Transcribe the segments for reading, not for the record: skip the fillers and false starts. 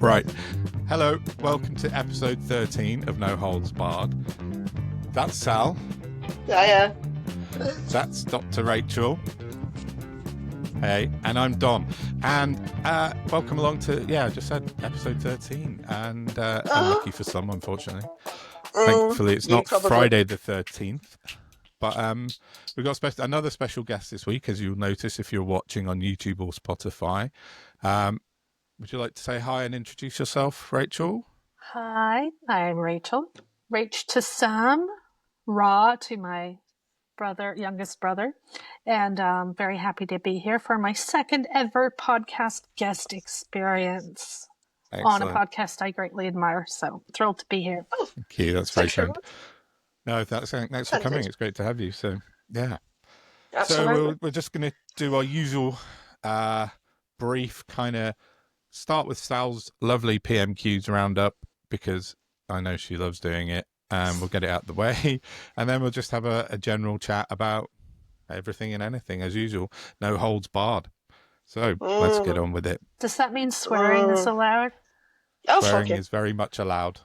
Right. Hello, welcome to episode 13 of No Holds Barred. That's Sal. Yeah. That's Dr. Rachel. Hey, and I'm Don. And welcome along to, I just said episode 13. And unlucky for some, unfortunately. Thankfully, it's not Friday the 13th. But we've got another special guest this week, as you'll notice if you're watching on YouTube or Spotify. Would you like to say hi and introduce yourself, Rachel? Hi, I'm Rachel. Rach to Sam, Ra to my youngest brother, and I'm very happy to be here for my second ever podcast guest experience. Excellent. On a podcast I greatly admire, so thrilled to be here. Oh, thank you. That's very kind. No, thanks for coming. It's great to have you. So, yeah. Absolutely. So we're just going to do our usual brief kind of start with Sal's lovely PMQs roundup, because I know she loves doing it. We'll get it out the way, and then we'll just have a general chat about everything and anything as usual. No holds barred. So let's get on with it. Does that mean swearing is allowed? Swearing is very much allowed.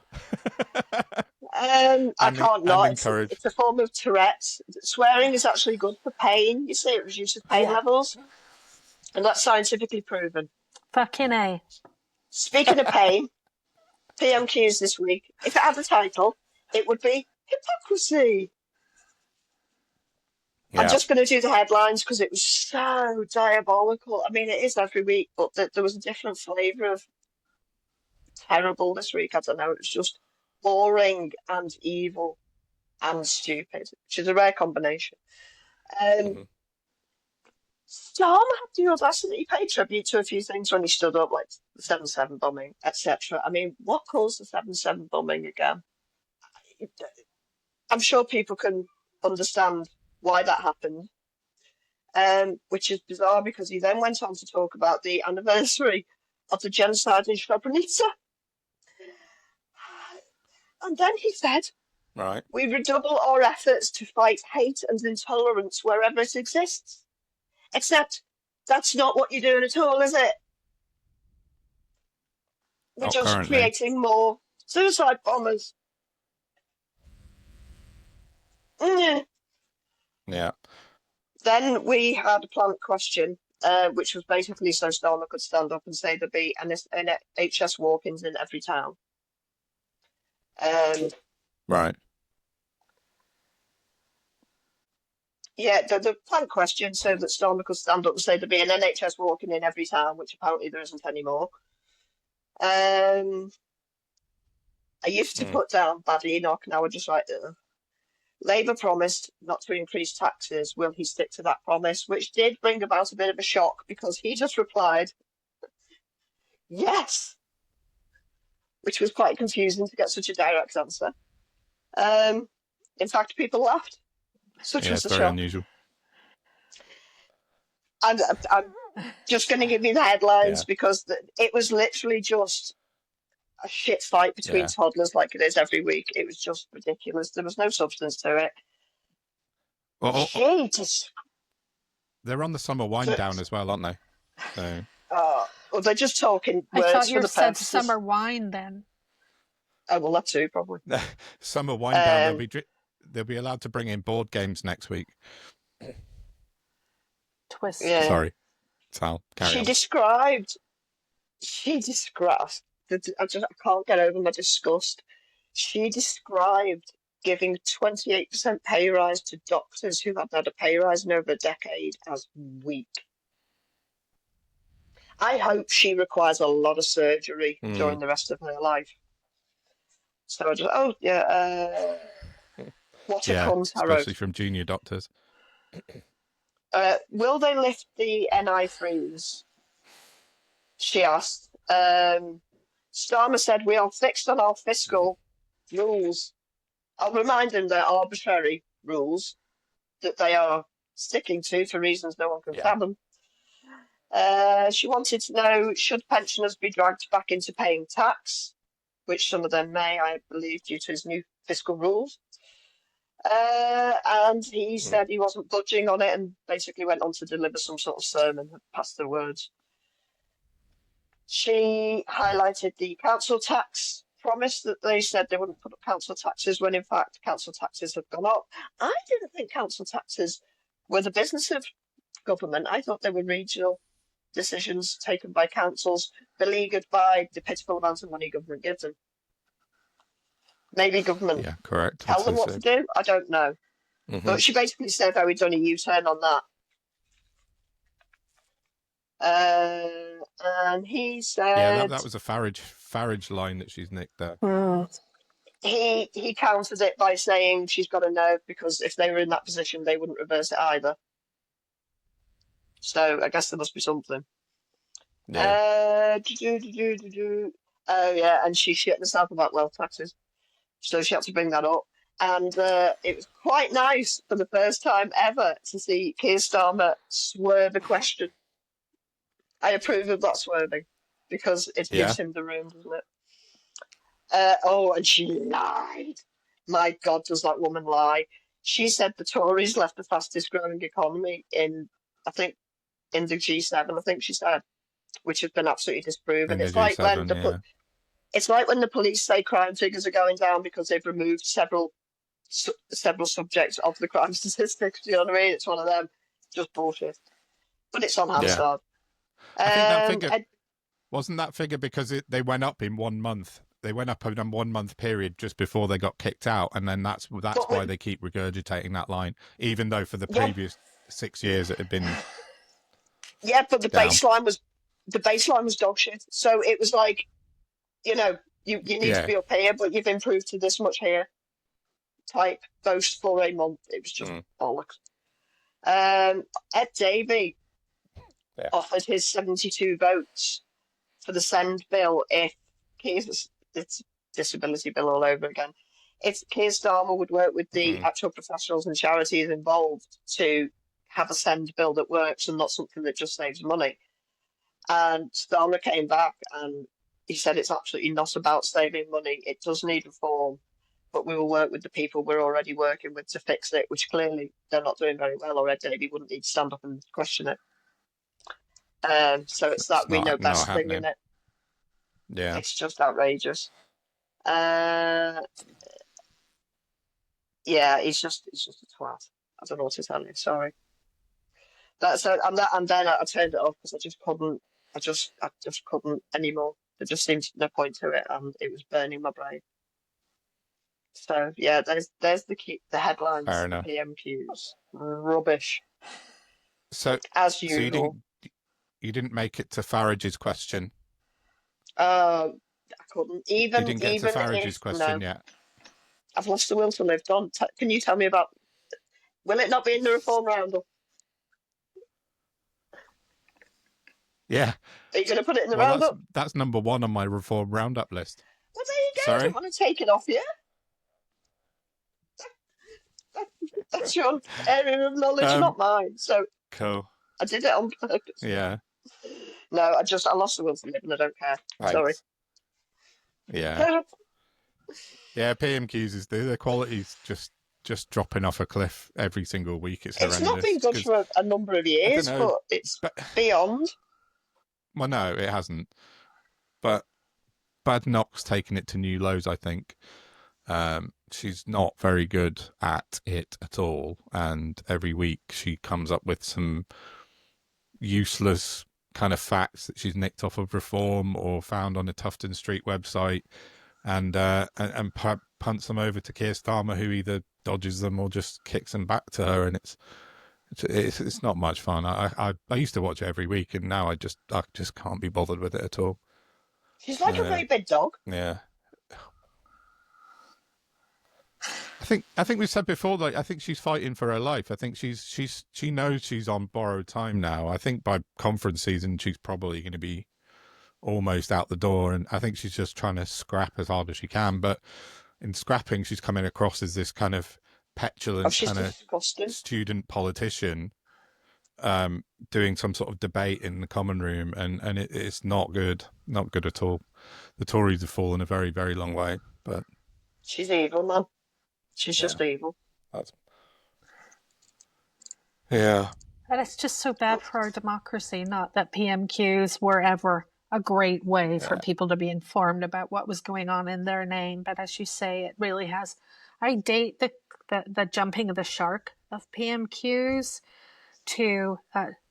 I can't not. It's a form of Tourette's. Swearing is actually good for pain. You see, it reduces pain levels, and that's scientifically proven. Fucking A. Speaking of pain, PMQs this week, if it had a title, it would be Hypocrisy. Yeah. I'm just going to do the headlines because it was so diabolical. I mean, it is every week, but there was a different flavour of terrible this week. I don't know. It was just boring and evil and stupid, which is a rare combination. Storm had the audacity. He paid tribute to a few things when he stood up, like the 7/7 bombing, etc. I mean, what caused the 7/7 bombing again? I'm sure people can understand why that happened, which is bizarre because he then went on to talk about the anniversary of the genocide in Srebrenica. And then he said, right, we redouble our efforts to fight hate and intolerance wherever it exists. Except that's not what you're doing at all, is it? We're just creating more suicide bombers. Yeah. Then we had a plant question, which was basically so Starmer could stand up and say there'd be NHS walk-ins in every town. Right. Yeah, the plant question so that Stormer could stand up and say there'd be an NHS walking in every town, which apparently there isn't anymore. I used to put down Bad Enoch, now I just write Labour promised not to increase taxes. Will he stick to that promise? Which did bring about a bit of a shock because he just replied, yes, which was quite confusing to get such a direct answer. In fact, people laughed. Such was the very shock. Unusual. And I'm just going to give you the headlines because it was literally just a shit fight between toddlers like it is every week. It was just ridiculous. There was no substance to it. Well, they're on the summer wind down as well, aren't they? So. Well, they're just talking words I thought you for the said purposes. summer wine then. Oh, well, that too, probably. Summer wind down. They'll be allowed to bring in board games next week. Twist. Yeah. Sorry, Sal. Carry on. She described. I can't get over my disgust. She described giving 28% pay rise to doctors who haven't had a pay rise in over a decade as weak. I hope she requires a lot of surgery during the rest of her life. So I just, what a cunt, I wrote. Especially from junior doctors. Will they lift the NI freeze? She asked. Starmer said, we are fixed on our fiscal rules. I'll remind them they're arbitrary rules that they are sticking to for reasons no one can fathom. She wanted to know, should pensioners be dragged back into paying tax, which some of them may, I believe, due to his new fiscal rules. And he said he wasn't budging on it and basically went on to deliver some sort of sermon and pass the words. She highlighted the council tax promise that they said they wouldn't put up council taxes when in fact council taxes have gone up. I didn't think council taxes were the business of government. I thought they were regional decisions taken by councils, beleaguered by the pitiful amount of money government gives them. Maybe government correct. tell them what to do. I don't know. Mm-hmm. But she basically said how we'd done a U-turn on that. And he said... that was a Farage line that she's nicked there. He countered it by saying she's got to know, because if they were in that position, they wouldn't reverse it either. So I guess there must be something. Yeah. Oh, yeah, and she shit herself about wealth taxes. So she had to bring that up. And it was quite nice for the first time ever to see Keir Starmer swerve a question. I approve of that swerving because it gives him the room, doesn't it? And she lied. My God, does that woman lie? She said the Tories left the fastest growing economy in the G7, I think she said, which has been absolutely disproven. It's like when it's like when the police say crime figures are going down because they've removed several subjects of the crime statistics. Do you know what I mean? It's one of them. Just bullshit. But it's on Hansard. I think that figure wasn't that figure because they went up in 1 month. They went up in a 1 month period just before they got kicked out, and then that's why they keep regurgitating that line, even though for the previous 6 years it had been. Yeah, but the baseline was dog shit. So it was like, you need to be up here, but you've improved to this much here. Type boast for a month. It was just bollocks. Ed Davey offered his 72 votes for the Send bill if it's disability bill all over again. If Keir Starmer would work with the actual professionals and charities involved to have a Send bill that works and not something that just saves money. And Starmer came back and he said it's absolutely not about saving money. It does need reform, but we will work with the people we're already working with to fix it, which clearly they're not doing very well, or Ed Davey wouldn't need to stand up and question it. So it's that we know best thing, isn't it? Yeah. It's just outrageous. Yeah, he's just a twat. I don't know what to tell you. Sorry. And then I turned it off because I just couldn't anymore. There just seemed no point to it, and it was burning my brain. So yeah, there's the headlines. Fair enough. PMQs, rubbish. So as usual. So you didn't make it to Farage's question. I couldn't even. You didn't get to Farage's question yet. I've lost the will to live. Don, can you tell me about? Will it not be in the reform roundup? Yeah. Are you going to put it in the roundup? That's number 1 on my reform roundup list. Well, there you go. Sorry? I don't want to take it off you. That's your area of knowledge, not mine. So cool. I did it on purpose. Yeah. No, I lost the will to live and I don't care. Thanks. Sorry. Yeah. Yeah, PMQs is the quality's just dropping off a cliff every single week. It's horrendous. It's not been good for a number of years, but it's beyond. Well, no, it hasn't. But Badnock's taken it to new lows, I think. She's not very good at it at all. And every week she comes up with some useless kind of facts that she's nicked off of Reform or found on the Tufton Street website and punts them over to Keir Starmer, who either dodges them or just kicks them back to her. And it's not much fun. I used to watch it every week, and now I just can't be bothered with it at all. She's like a very big dog. Yeah. I think we've said before, like, I think she's fighting for her life. I think she knows she's on borrowed time now. I think by conference season she's probably going to be almost out the door, and I think she's just trying to scrap as hard as she can. But in scrapping, she's coming across as this kind of petulant kind of student politician doing some sort of debate in the common room, and it's not good at all. The Tories have fallen a very, very long way, but she's evil, man. She's just evil. Yeah. And it's just so bad for our democracy, not that PMQs were ever a great way for people to be informed about what was going on in their name. But as you say, it really has. I date the jumping of the shark of PMQs to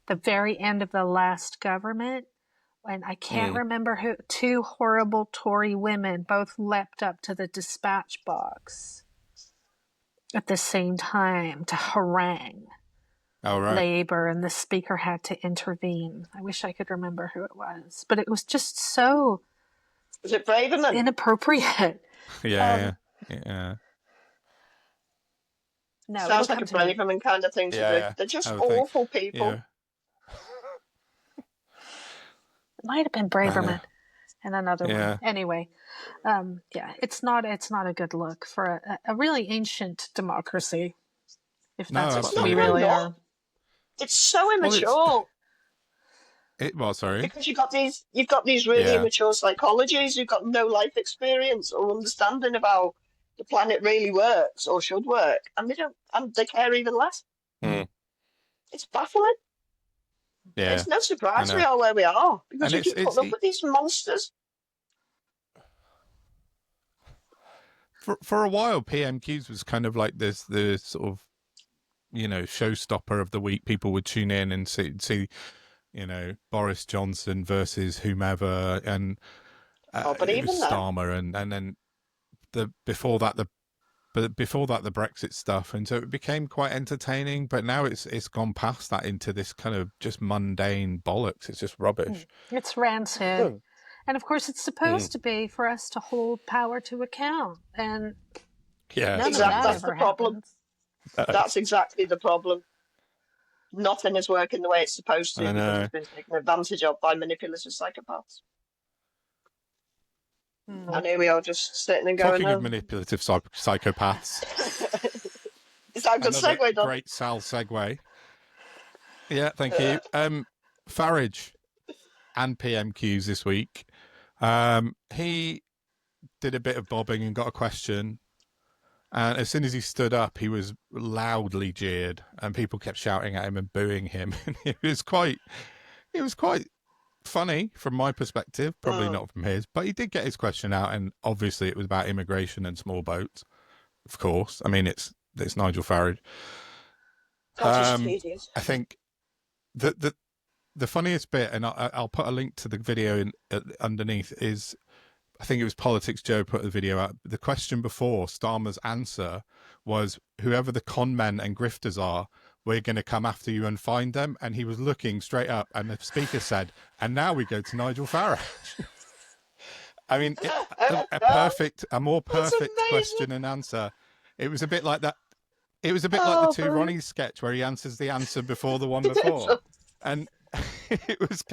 the very end of the last government. And I can't remember who, two horrible Tory women both leapt up to the dispatch box at the same time to harangue Labour, and the speaker had to intervene. I wish I could remember who it was, but it was just so... Was it Braverman? Inappropriate. Yeah. No, sounds like a Braverman kind of thing to do. They're just awful people. Yeah. It might have been Braverman and another one. Anyway, it's not a good look for a really ancient democracy. If that's what we really are. It's so immature. Sorry? Because you've got these really immature psychologies who've got no life experience or understanding of how the planet really works or should work, and they care even less. It's baffling. Yeah. It's no surprise we are where we are, because we keep putting up with these monsters. For a while, PMQs was kind of like the sort of, showstopper of the week. People would tune in and see Boris Johnson versus whomever, and but even Starmer, and then before that the Brexit stuff, and so it became quite entertaining. But now it's gone past that into this kind of just mundane bollocks. It's just rubbish. It's rancid, and of course it's supposed to be for us to hold power to account, and that's the problem. That's exactly the problem. Nothing is working the way it's supposed to, because it's been taken advantage of by manipulative psychopaths. And here we are, just sitting and going. Talking of manipulative psychopaths, is that a good segue, Don? Great Sal segue. Yeah, thank you. Farage and PMQs this week. He did a bit of bobbing and got a question. And as soon as he stood up, he was loudly jeered, and people kept shouting at him and booing him. It was quite funny from my perspective, probably not from his, but he did get his question out, and obviously it was about immigration and small boats. Of course, I mean it's Nigel Farage. I think the funniest bit, and I'll put a link to the video underneath, is. I think it was Politics Joe put the video out. The question before Starmer's answer was, whoever the con men and grifters are, we're going to come after you and find them. And he was looking straight up, and the speaker said, and now we go to Nigel Farage. I mean, a more perfect question and answer. It was a bit like that. It was a bit like the Two Ronnies sketch where he answers the answer before the one before. And it was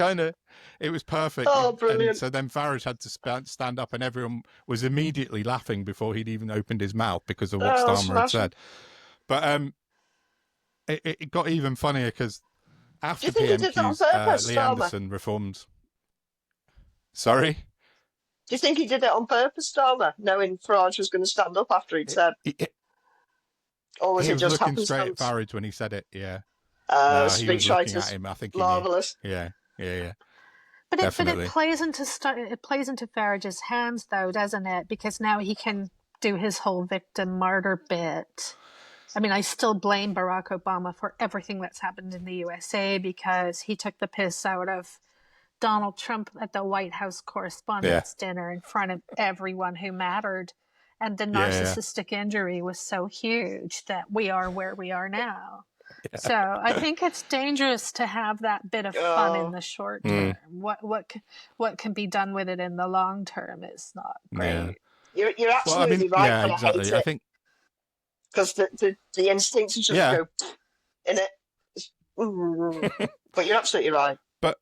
perfect. Oh, brilliant. And so then Farage had to stand up, and everyone was immediately laughing before he'd even opened his mouth because of what Starmer had said. But it got even funnier because after PMQs, Lee Anderson reforms. Sorry? Do you think he did it on purpose, Starmer, knowing Farage was going to stand up after he'd said? Or was it just happenstance? He was looking straight at Farage when he said it, yeah. He was looking at him. I think marvelous. Yeah. But it plays into Farage's hands, though, doesn't it? Because now he can do his whole victim martyr bit. I mean, I still blame Barack Obama for everything that's happened in the USA, because he took the piss out of Donald Trump at the White House Correspondents' Dinner in front of everyone who mattered. And the narcissistic injury was so huge that we are where we are now. Yeah. So I think it's dangerous to have that bit of fun in the short term. What can be done with it in the long term is not great. Yeah. You're absolutely right. Yeah, exactly. I think because the instincts just go in it. But you're absolutely right. But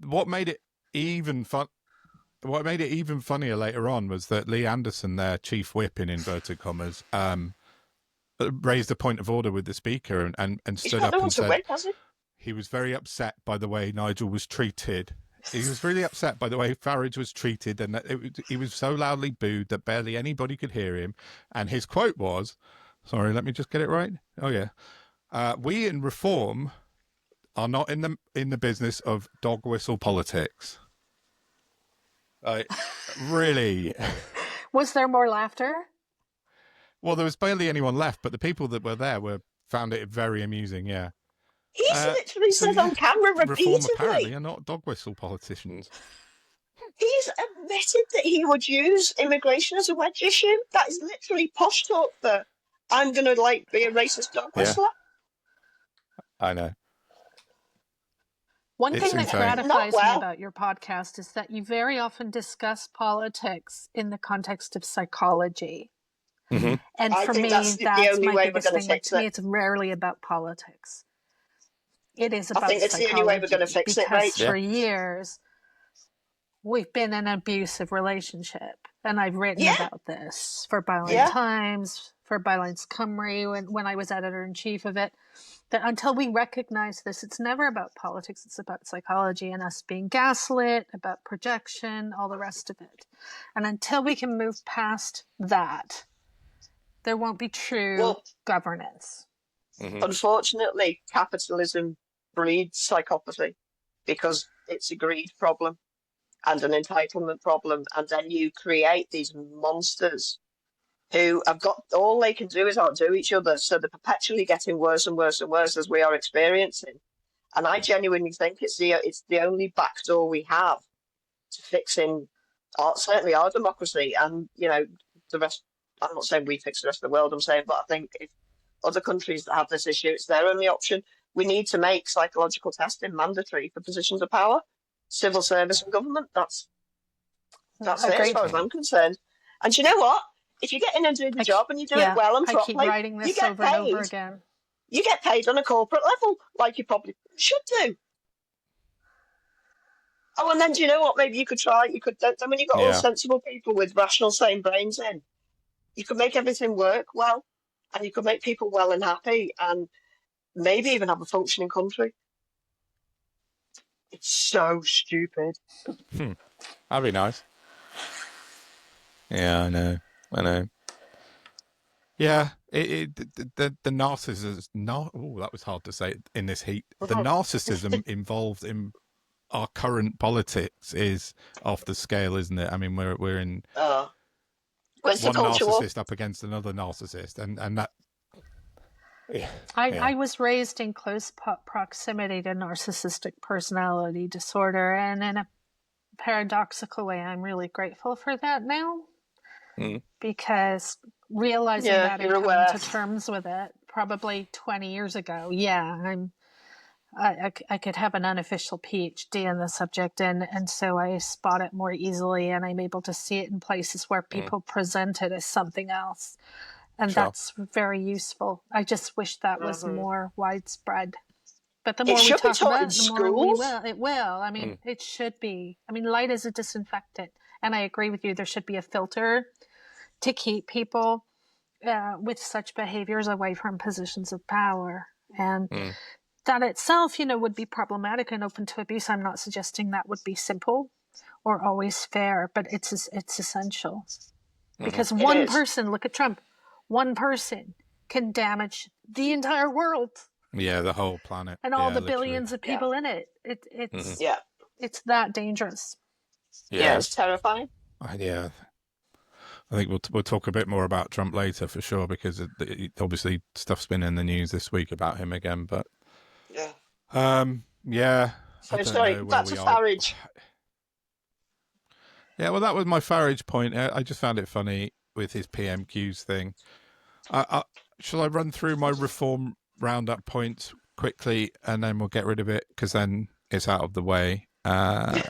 what made it even funnier later on was that Lee Anderson, their chief whip in inverted commas, raised a point of order with the speaker and stood up and said he was very upset by the way Nigel was treated. He was really upset by the way Farage was treated, and that he was so loudly booed that barely anybody could hear him. And his quote was, sorry, let me just get it right. Oh yeah. We in Reform are not in the business of dog whistle politics. Really? Was there more laughter? Well, there was barely anyone left, but the people that were there found it very amusing. Yeah. He's literally said on camera Reform apparently repeatedly. are not dog whistle politicians. He's admitted that he would use immigration as a wedge issue. That is literally posh talk that I'm going to be a racist dog whistler. I know. One It's thing that insane. gratifies me about your podcast is that you very often discuss politics in the context of psychology. Mm-hmm. And I for think me, that's the that's only my way we're biggest going thing. to Like, fix to me, it. it's rarely about politics. It is about I think it's the only way we're going to fix it, because Rach. for years, we've been in an abusive relationship. And I've written about this for Byline Times, for Byline's Cymru, when I was editor-in-chief of it. That until we recognize this, it's never about politics, it's about psychology and us being gaslit, about projection, all the rest of it. And until we can move past that, there won't be true governance. Mm-hmm. Unfortunately, capitalism breeds psychopathy because it's a greed problem and an entitlement problem. And then you create these monsters who have got, all they can do is outdo each other. So they're perpetually getting worse and worse and worse as we are experiencing. And I genuinely think it's the only backdoor we have to fixing certainly our democracy and, the rest. I'm not saying we fix the rest of the world, I'm saying, but I think if other countries that have this issue, it's their only option. We need to make psychological testing mandatory for positions of power, civil service and government. That's it as far as I'm concerned. And you know what? If you get in and do the job and you do it well and properly, I keep writing this over and over again. You get paid on a corporate level, like you probably should do. Oh, and then do you know what? Maybe you could try. Then when you've got all sensible people with rational, sane brains in, you could make everything work well, and you could make people well and happy, and maybe even have a functioning country. It's so stupid. That'd be nice. Yeah, I know. Yeah, the narcissism. Oh, that was hard to say in this heat. The narcissism involved in our current politics is off the scale, isn't it? I mean, we're in one narcissist up against another narcissist, and that. Yeah. I was raised in close proximity to narcissistic personality disorder, and in a paradoxical way, I'm really grateful for that now. Because realizing that and coming to terms with it probably 20 years ago, I could have an unofficial PhD in the subject, and so I spot it more easily, and I'm able to see it in places where people present it as something else, and that's very useful. I just wish that was more widespread. But the more we talk about it, the more it will. I mean, it should be. I mean, light is a disinfectant, and I agree with you. There should be a filter to keep people with such behaviors away from positions of power. And that itself, would be problematic and open to abuse. I'm not suggesting that would be simple or always fair, but it's essential. Because one person, look at Trump, one person can damage the entire world. Yeah, the whole planet. And all the billions of people in it. It's that dangerous. Yeah, it's terrifying. Yeah. I think we'll talk a bit more about Trump later for sure, because obviously stuff's been in the news this week about him again. But So sorry, that's a Farage. Yeah, well, that was my Farage point. I just found it funny with his PMQs thing. Shall I run through my reform roundup points quickly, and then we'll get rid of it, because then it's out of the way. And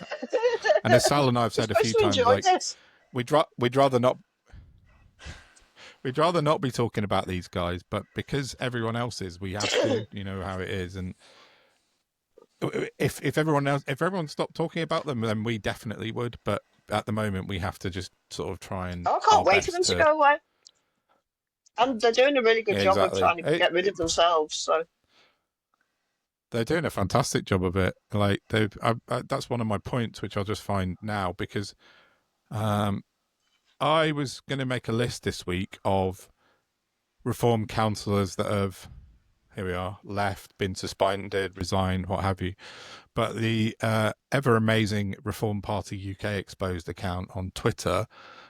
as Sal and I have said a few times, we'd rather not be talking about these guys, but because everyone else is, we have to. You know how it is, and if everyone stopped talking about them, then we definitely would. But at the moment, we have to just sort of try and. I can't wait for them to go away. And they're doing a really good job of trying to get rid of themselves. So they're doing a fantastic job of it. Like that's one of my points, which I'll just find now, because I was going to make a list this week of reform councillors that have here we are, left, been suspended, resigned, what have you. But the ever amazing Reform Party UK Exposed account on Twitter,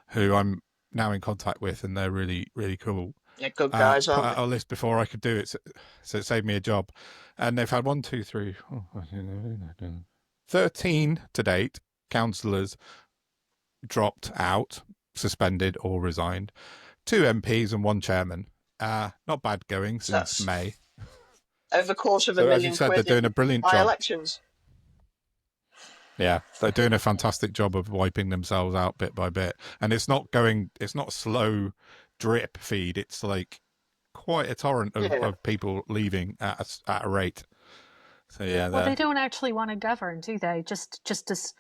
who I'm now in contact with, and they're really, really cool. Yeah, good guys, put aren't out they? a list before I could do it, so it saved me a job. And they've had 13 to date councillors dropped out, suspended or resigned, 2 MPs and 1 chairman. Not bad going since May. Over the course of So £1 as million you said, they're doing a brilliant by job. elections. Yeah, they're doing a fantastic job of wiping themselves out bit by bit. And it's not a slow drip feed. It's like quite a torrent of people leaving at a rate. So yeah, well, they don't actually want to govern, do they? Just as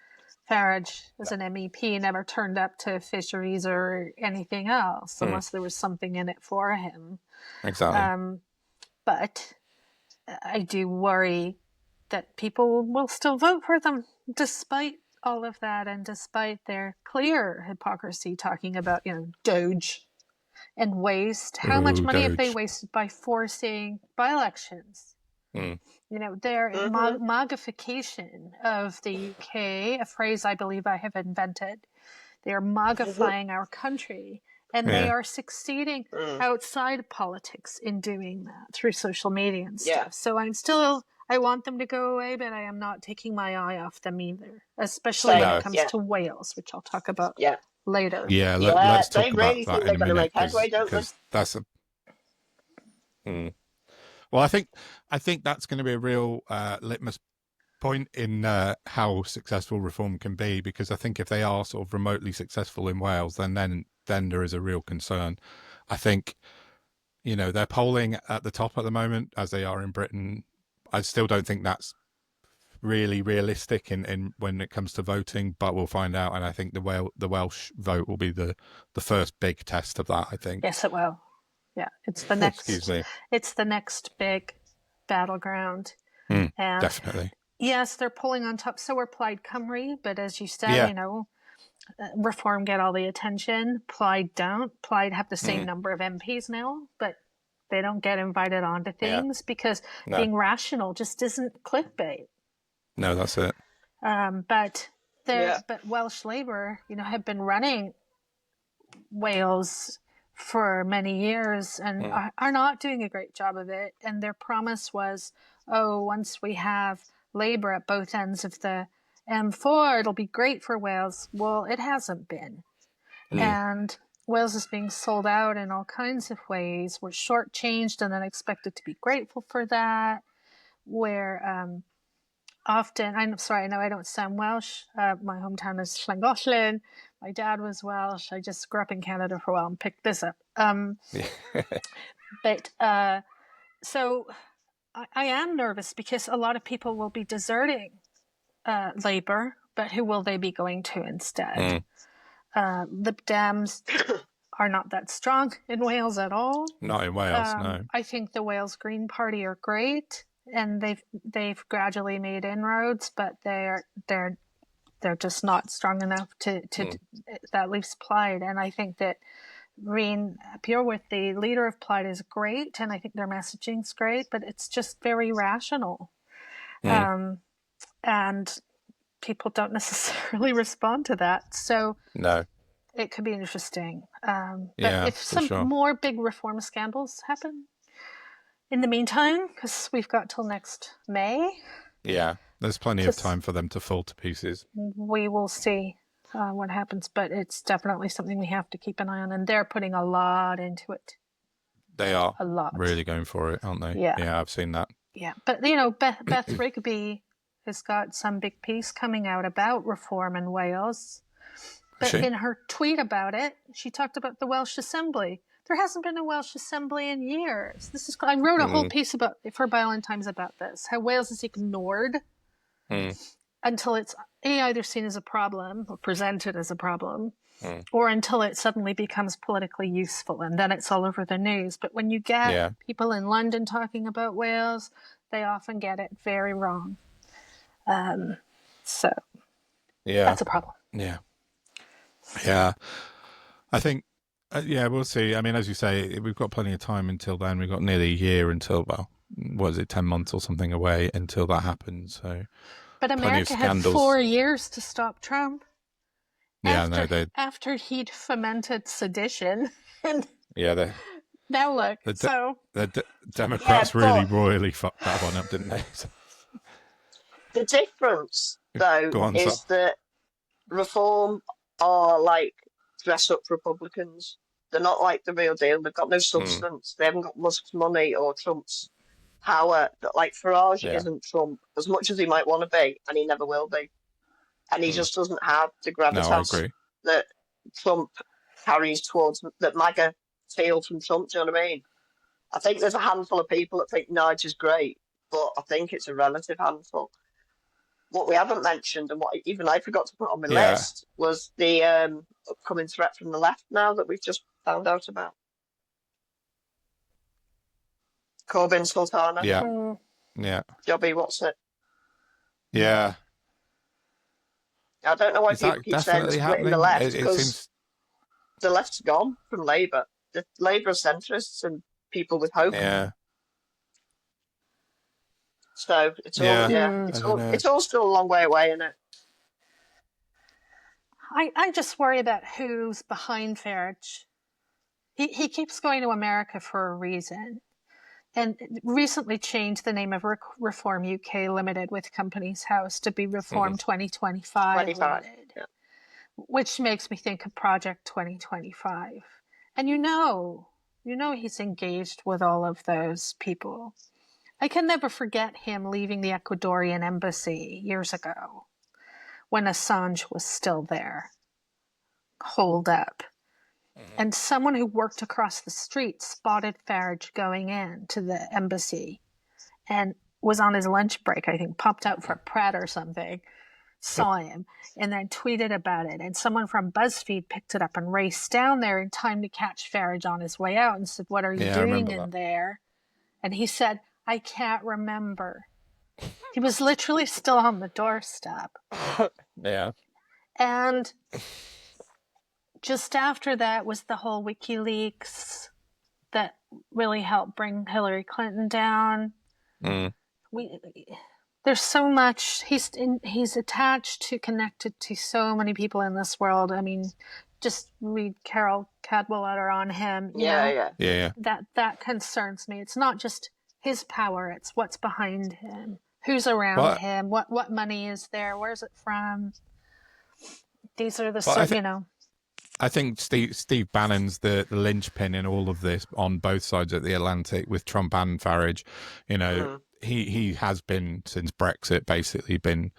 Farage, as an MEP, never turned up to fisheries or anything else, unless there was something in it for him. Exactly. But I do worry that people will still vote for them, despite all of that, and despite their clear hypocrisy, talking about, Doge and waste. How much money have they wasted by forcing by-elections? Their MAGification of the UK, a phrase I believe I have invented. They are MAGifying our country, and they are succeeding outside politics in doing that through social media and stuff. So I want them to go away, but I am not taking my eye off them either, especially when it comes to Wales, which I'll talk about later. Yeah, let's talk about really that think in a minute, because that's a... Well, I think that's going to be a real litmus point in how successful reform can be, because I think if they are sort of remotely successful in Wales, then there is a real concern. I think, they're polling at the top at the moment, as they are in Britain. I still don't think that's really realistic in when it comes to voting, but we'll find out. And I think the Welsh vote will be the first big test of that, I think. Yes, it will. Yeah, it's the next. Excuse me. It's the next big battleground. And definitely. Yes, they're pulling on top. So are Plaid Cymru, but as you said, Reform get all the attention. Plaid don't. Plaid have the same number of MPs now, but they don't get invited onto things because being rational just isn't clickbait. No, that's it. But Welsh Labour, have been running Wales for many years and are not doing a great job of it. And their promise was, once we have Labour at both ends of the M4, it'll be great for Wales. Well, it hasn't been. And Wales is being sold out in all kinds of ways. We're shortchanged and then expected to be grateful for that. Where often, I'm sorry, I know I don't sound Welsh. My hometown is Llangollen. My dad was Welsh. I just grew up in Canada for a while and picked this up. So I am nervous because a lot of people will be deserting Labour, but who will they be going to instead? Lib Dems are not that strong in Wales at all. Not in Wales, no. I think the Wales Green Party are great, and they've gradually made inroads, but they're just not strong enough to that leaves Plaid. And I think that Reen Pureworth, the leader of Plaid, is great, and I think their messaging's great, but it's just very rational. And people don't necessarily respond to that. So no, it could be interesting. But if some more big reform scandals happen in the meantime, because we've got till next May. Yeah. There's plenty of time for them to fall to pieces. We will see what happens, but it's definitely something we have to keep an eye on, and they're putting a lot into it. They are a lot, really going for it, aren't they? Yeah, I've seen that. Yeah, but Beth Rigby has got some big piece coming out about reform in Wales. But in her tweet about it, she talked about the Welsh Assembly. There hasn't been a Welsh Assembly in years. I wrote a whole piece for Byline Times about this, how Wales is ignored until it's either seen as a problem or presented as a problem, or until it suddenly becomes politically useful, and then it's all over the news. But when you get people in London talking about Wales, they often get it very wrong. So that's a problem. Yeah. I think, we'll see. I mean, as you say, we've got plenty of time until then. We've got nearly a year until, was it 10 months or something away until that happens. So, But America had 4 years to stop Trump. After he'd fomented sedition, and now look. The Democrats really royally fucked that one up, didn't they? The difference, though, is that Reform are like dress-up Republicans. They're not like the real deal. They've got no substance. They haven't got Musk's money or Trump's power. Like Farage isn't Trump as much as he might want to be, and he never will be. And he just doesn't have the gravitas that Trump carries towards, that MAGA feel from Trump. Do you know what I mean? I think there's a handful of people that think Nigel's great, but I think it's a relative handful. What we haven't mentioned, and what even I forgot to put on my list, was the upcoming threat from the left now that we've just found out about. Corbyn Sultana. Yeah. Jobby, what's it? Yeah. I don't know why people keep saying it's splitting the left, because the left's gone from Labour. The Labour are centrists and people with hope. Yeah. So it's all it's all still a long way away, isn't it? I just worry about who's behind Farage. He keeps going to America for a reason, and recently changed the name of Reform UK Limited with Companies House to be Reform 2025 Limited, which makes me think of Project 2025. And you know he's engaged with all of those people. I can never forget him leaving the Ecuadorian embassy years ago when Assange was still there, holed up. And someone who worked across the street spotted Farage going in to the embassy and was on his lunch break, I think, popped out for a prat or something, saw him, and then tweeted about it. And someone from BuzzFeed picked it up and raced down there in time to catch Farage on his way out and said, "What are you doing in there?" And he said, "I can't remember." He was literally still on the doorstep. Yeah. And just after that was the whole WikiLeaks that really helped bring Hillary Clinton down. There's so much. He's attached to, connected to so many people in this world. I mean, just read Carol Cadwallader on him. Yeah. That concerns me. It's not just his power, it's what's behind him, who's around him, what money is there, where's it from. These are the I think Steve Bannon's the linchpin in all of this on both sides of the Atlantic with Trump and Farage. He has been, since Brexit, basically been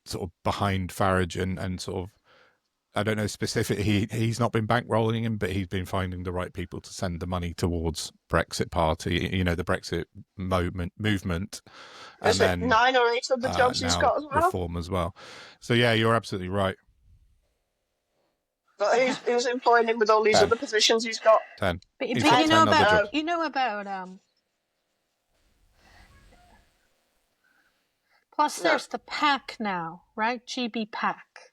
sort of behind Farage and sort of, I don't know specifically, he's not been bankrolling him, but he's been finding the right people to send the money towards Brexit Party, the Brexit movement. Is it 9 or 8 of the jobs he's got as well? Reform as well. So yeah, you're absolutely right. But who's employing him with all these other positions he's got? 10. But you know about plus there's the PAC now, right? GB PAC.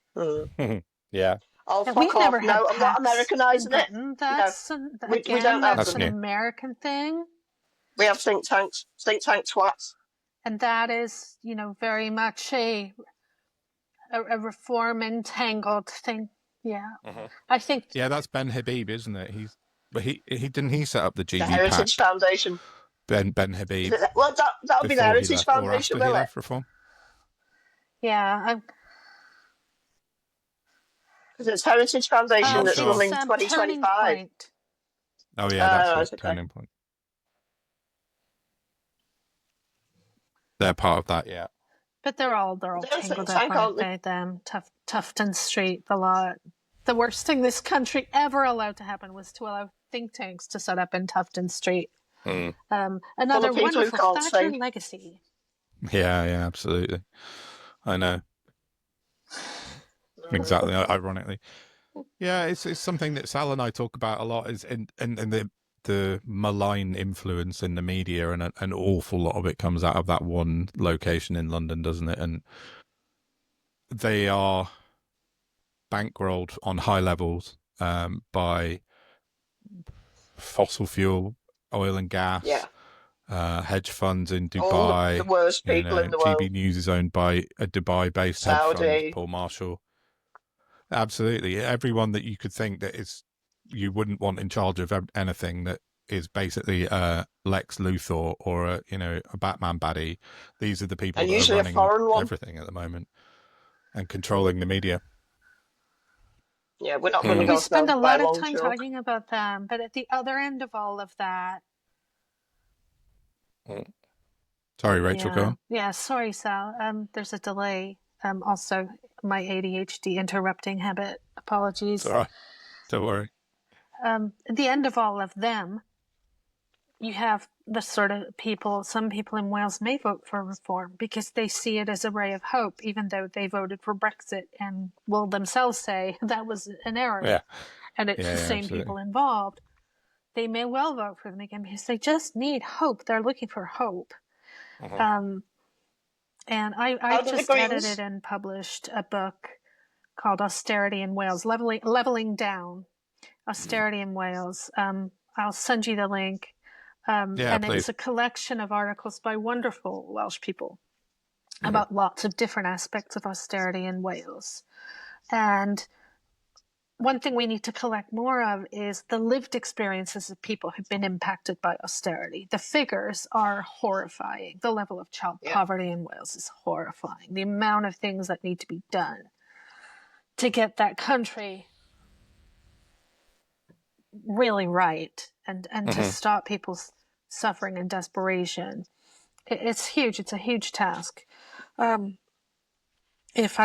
Yeah. Oh, fuck off. No, I'm not Americanising it. That's we don't have that's an American thing. We have think tank twats. And that is, very much a reform entangled thing. Yeah. I think. Yeah, that's Ben Habib, isn't it? He didn't he set up the GB The Heritage PAC? Foundation. Ben Habib. Well, that would be the Heritage Foundation, will it? Reform? Yeah. Because it's Heritage Foundation that's running 2025. Oh yeah, that's Turning Point. They're part of that, yeah. But they're all tangled up, aren't they? Them, Tufton Street, the lot. The worst thing this country ever allowed to happen was to allow think tanks to set up in Tufton Street. Another wonderful Thatcher legacy. Yeah, absolutely. I know. Exactly. Ironically, yeah, it's something that Sal and I talk about a lot. Is in the malign influence in the media, and an awful lot of it comes out of that one location in London, doesn't it? And they are bankrolled on high levels by fossil fuel, oil and gas, hedge funds in All Dubai. the worst people in the world. GB News is owned by a Dubai-based hedge fund, Saudi. Paul Marshall. Absolutely, everyone that you could think that is you wouldn't want in charge of anything that is basically Lex Luthor or a Batman baddie. These are the people And that are usually a running foreign one. everything at the moment and controlling the media. Yeah, we're not running We spend ourselves a by lot a of long time chalk. talking about them, but at the other end of all of that, Sorry, Rachel, go on. Yeah, sorry, Sal. There's a delay. Also, my ADHD interrupting habit. Apologies. It's all right. Don't worry. At the end of all of them, you have the sort of people, some people in Wales may vote for reform because they see it as a ray of hope, even though they voted for Brexit and will themselves say that was an error. Yeah. And it's the same absolutely. people involved. They may well vote for them again because they just need hope. They're looking for hope. Mm-hmm. And I just edited and published a book called Austerity in Wales, Leveling Down, Austerity in Wales. I'll send you the link. And please. it's a collection of articles by wonderful Welsh people about lots of different aspects of austerity in Wales. And one thing we need to collect more of is the lived experiences of people who've been impacted by austerity. The figures are horrifying. The level of child poverty in Wales is horrifying. The amount of things that need to be done to get that country really right and to stop people's suffering and desperation. It's huge. It's a huge task. If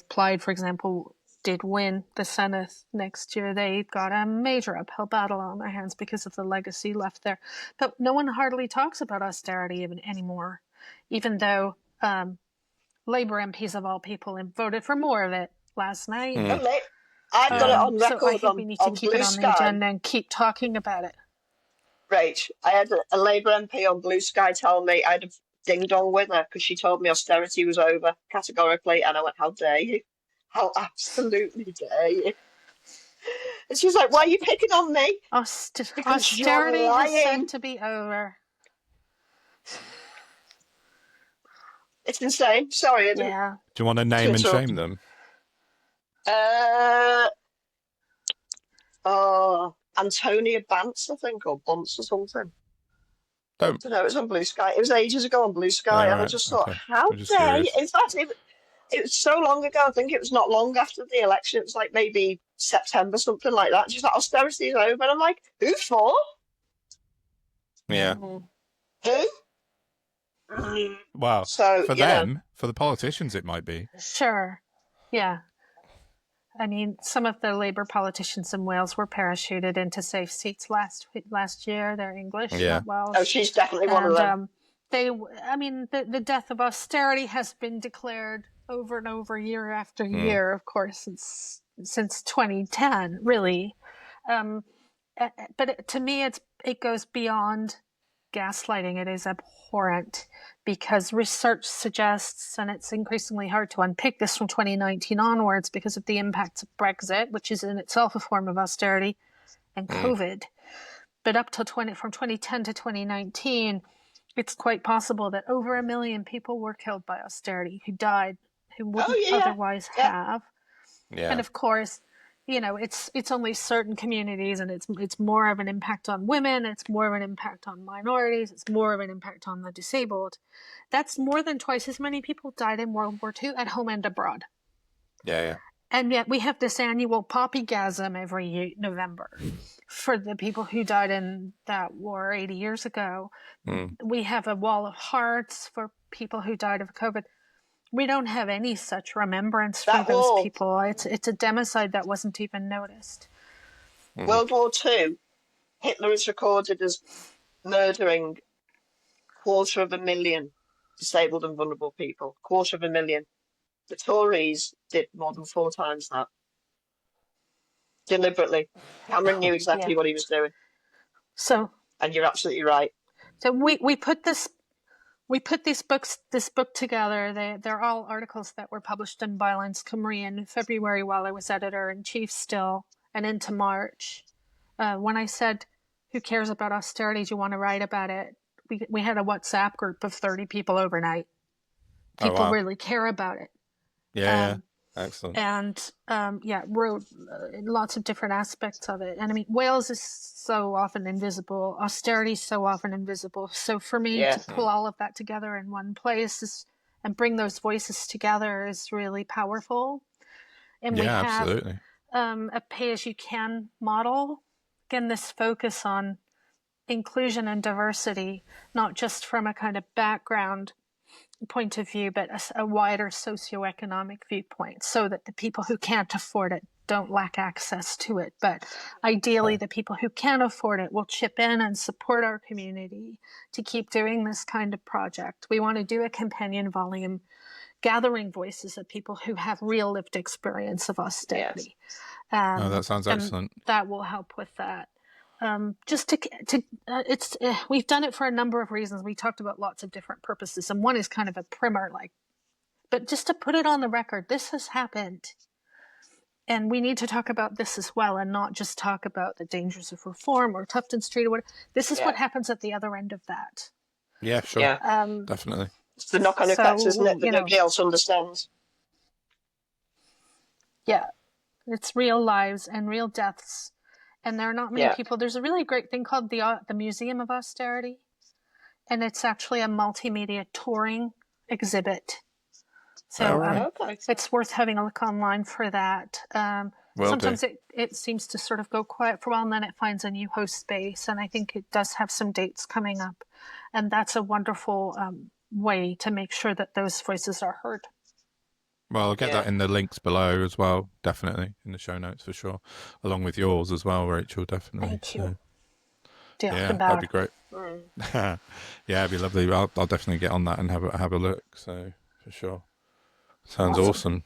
Plaid, for example, did win the Senate next year, they've got a major uphill battle on their hands because of the legacy left there. But no one hardly talks about austerity even anymore, even though Labour MPs of all people voted for more of it last night. I've got it on record. So I think we need to keep it on the agenda and keep talking about it. Rach, I had a Labour MP on Blue Sky tell me I had a ding-dong with her because she told me austerity was over categorically, and I went, how dare you? How absolutely dare you? And she was like, why are you picking on me? Austerity is said to be over. It's insane. Sorry. Yeah. Do you want to name and shame them? Antonia Bance, I think, or Bunce or something. I don't know. It was on Blue Sky. It was ages ago on Blue Sky, and I just thought, how dare you? In fact, it was so long ago. I think it was not long after the election. It was like maybe September, something like that. She's like, austerity is over. And I'm like, who for? Yeah. Who? Wow. So, for them, for the politicians, it might be. Sure. Yeah. I mean, some of the Labour politicians in Wales were parachuted into safe seats last year. They're English, not Welsh. Oh, she's definitely one of them. The death of austerity has been declared over and over, year after year, of course, since 2010, really. But to me, it goes beyond gaslighting. It is abhorrent because research suggests, and it's increasingly hard to unpick this from 2019 onwards because of the impacts of Brexit, which is in itself a form of austerity, and COVID. But up to from 2010 to 2019, it's quite possible that over 1 million people were killed by austerity, who died, who wouldn't otherwise have. Yeah. And of course, it's only certain communities, and it's more of an impact on women, it's more of an impact on minorities, it's more of an impact on the disabled. That's more than twice as many people died in World War II at home and abroad. Yeah. And yet we have this annual poppygasm every November for the people who died in that war 80 years ago. We have a wall of hearts for people who died of COVID. We don't have any such remembrance for those people. It's a democide that wasn't even noticed. World War II, Hitler is recorded as murdering 250,000 disabled and vulnerable people. 250,000. The Tories did more than 4 times that. Deliberately. Cameron knew exactly what he was doing. And you're absolutely right. So we put this book together. They're all articles that were published in Bylines Cymru in February while I was editor-in-chief still, and into March. When I said, who cares about austerity? Do you want to write about it? we had a WhatsApp group of 30 people overnight. Oh, People wow. really care about it. Yeah. Excellent. And wrote lots of different aspects of it. And I mean, Wales is so often invisible. Austerity is so often invisible. So for me to pull all of that together in one place and bring those voices together is really powerful. And we have absolutely. A pay-as-you-can model. Again, this focus on inclusion and diversity, not just from a kind of background point of view, but a wider socioeconomic viewpoint, so that the people who can't afford it don't lack access to it. But ideally, the people who can afford it will chip in and support our community to keep doing this kind of project. We want to do a companion volume gathering voices of people who have real lived experience of austerity. Yes. That sounds excellent. That will help with that. We've done it for a number of reasons. We talked about lots of different purposes, and one is kind of a primer, but just to put it on the record, this has happened, and we need to talk about this as well, and not just talk about the dangers of reform or Tufton Street or whatever. This is what happens at the other end of that. Yeah, sure. Yeah. Definitely. It's the knock-on effect, isn't it, that nobody else understands? Yeah, it's real lives and real deaths. And there are not many people. There's a really great thing called the Museum of Austerity, and it's actually a multimedia touring exhibit. So it's worth having a look online for that. Sometimes it seems to sort of go quiet for a while, and then it finds a new host space. And I think it does have some dates coming up. And that's a wonderful way to make sure that those voices are heard. Well, I'll get that in the links below as well, definitely, in the show notes for sure, along with yours as well, Rachel, definitely. Thank you. So, that'd be great. Yeah, it'd be lovely. I'll definitely get on that and have a look, so for sure. Sounds awesome.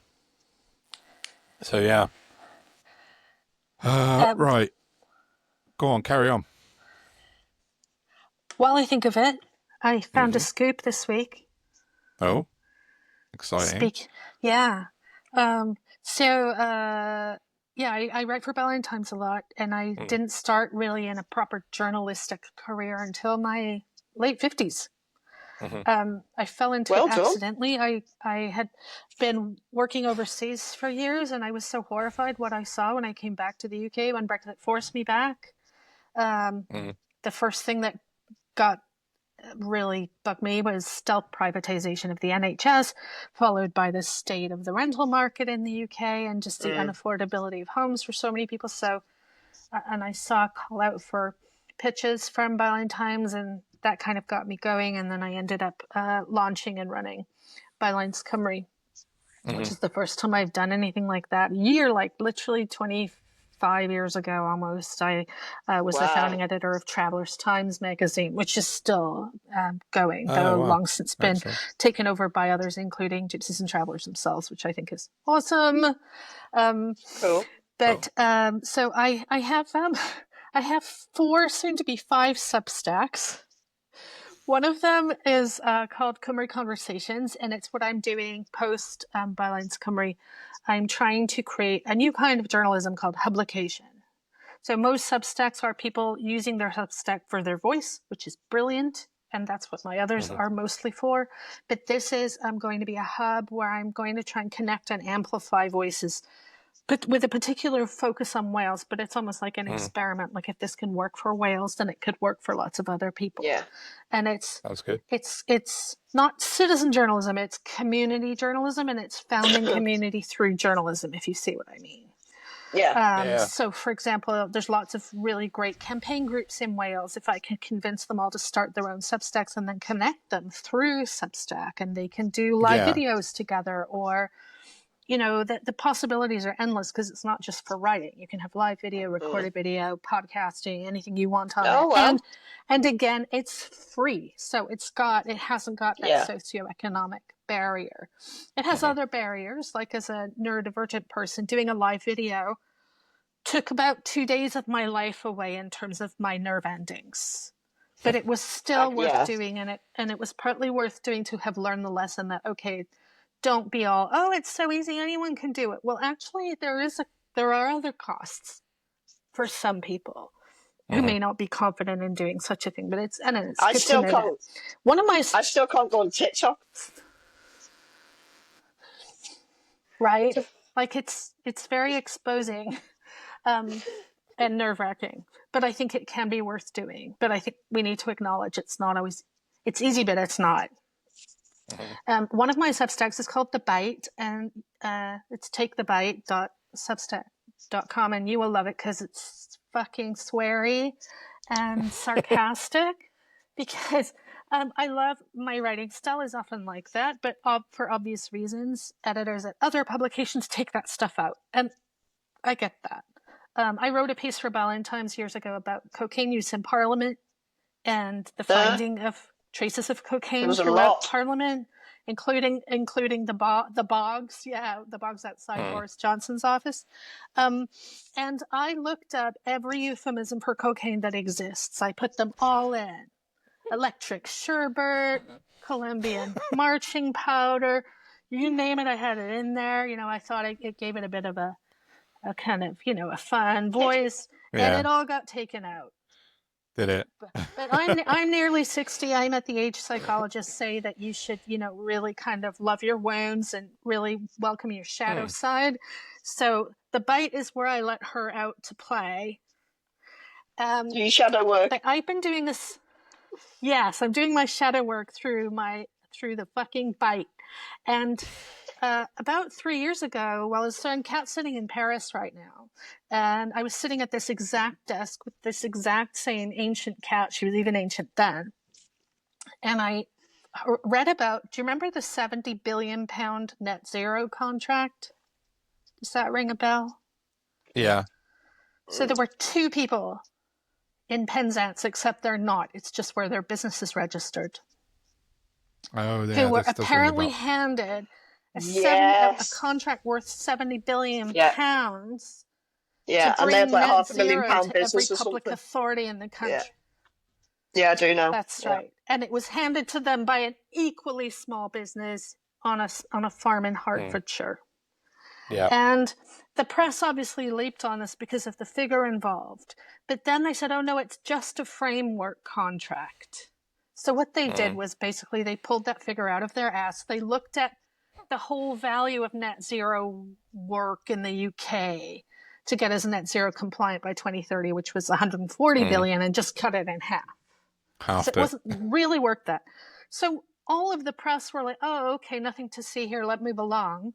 So, yeah. Right. Go on, carry on. While I think of it, I found a scoop this week. Oh, exciting. I write for Ballin Times a lot, and I didn't start really in a proper journalistic career until my late 50s. I fell into it accidentally. I had been working overseas for years, and I was so horrified what I saw when I came back to the UK when Brexit forced me back. The first thing that really bugged me was stealth privatization of the NHS, followed by the state of the rental market in the UK and just the unaffordability of homes for so many people. So, and I saw a call out for pitches from Byline Times, and that kind of got me going. And then I ended up launching and running Bylines Cymru, which is the first time I've done anything like that. Literally 25 years ago almost, I was the founding editor of Travelers Times magazine, which is still going, though long since been taken over by others, including Gypsies and Travelers themselves, which I think is awesome. Cool. But so I have 4, soon to be 5 Substacks. One of them is called Cymru Conversations, and it's what I'm doing post Bylines Cymru. I'm trying to create a new kind of journalism called publication. So most Substacks are people using their Substack for their voice, which is brilliant, and that's what my others are mostly for. But this is going to be a hub where I'm going to try and connect and amplify voices, but with a particular focus on Wales. But it's almost like an experiment. Like if this can work for Wales, then it could work for lots of other people. Yeah, and that's good. It's not citizen journalism; it's community journalism, and it's founding community through journalism. If you see what I mean. So, for example, there's lots of really great campaign groups in Wales. If I can convince them all to start their own Substacks and then connect them through Substack, and they can do live videos together, or the possibilities are endless because it's not just for writing. You can have live video, recorded video, podcasting, anything you want on it. And again, it's free. So it hasn't got that socioeconomic barrier. It has other barriers, like as a neurodivergent person, doing a live video took about 2 days of my life away in terms of my nerve endings. But it was still worth doing, and it was partly worth doing to have learned the lesson that, okay, don't be all, it's so easy, anyone can do it. Well, actually, there are other costs for some people. who may not be confident in doing such a thing, but it's I good still to know can't. that. I still can't go on TikTok. Right? Like it's very exposing and nerve-wracking. But I think it can be worth doing. But I think we need to acknowledge it's not always, it's easy, but it's not. One of my Substacks is called The Bite, and it's takethebite.substack.com, and you will love it because it's fucking sweary and sarcastic. Because I love my writing style is often like that, but for obvious reasons, editors at other publications take that stuff out, and I get that. I wrote a piece for Ballantyne's years ago about cocaine use in Parliament and the finding of traces of cocaine throughout Parliament, including the bogs, the bogs outside Boris Johnson's office. And I looked up every euphemism for cocaine that exists. I put them all in. Electric sherbet, Colombian marching powder, you name it, I had it in there. I thought it gave it a bit of a kind of, a fun voice, and it all got taken out. Did it? But I'm nearly 60. I'm at the age psychologists say that you should, really kind of love your wounds and really welcome your shadow side. So The Bite is where I let her out to play. Do you shadow work? I've been doing this. Yes, I'm doing my shadow work through the fucking Bite. And about 3 years ago, I'm cat sitting in Paris right now, and I was sitting at this exact desk with this exact same ancient cat. She was even ancient then. And I read about, do you remember the 70 billion pound net zero contract? Does that ring a bell? Yeah. So there were 2 people in Penzance, except they're not. It's just where their business is registered. Oh, yeah. Who were apparently handed a contract worth 70 billion pounds. Yeah, to and they had like £500,000 business to every or public something. authority in the country. Yeah, I do know. That's right. And it was handed to them by an equally small business on a farm in Hertfordshire. Yeah. And the press obviously leaped on this because of the figure involved. But then they said, oh no, it's just a framework contract. So what they did was basically they pulled that figure out of their ass. They looked at the whole value of net zero work in the UK to get us net zero compliant by 2030, which was 140 billion, and just cut it in half. So it wasn't really worth that. So all of the press were like, oh, okay, nothing to see here. Let's move along.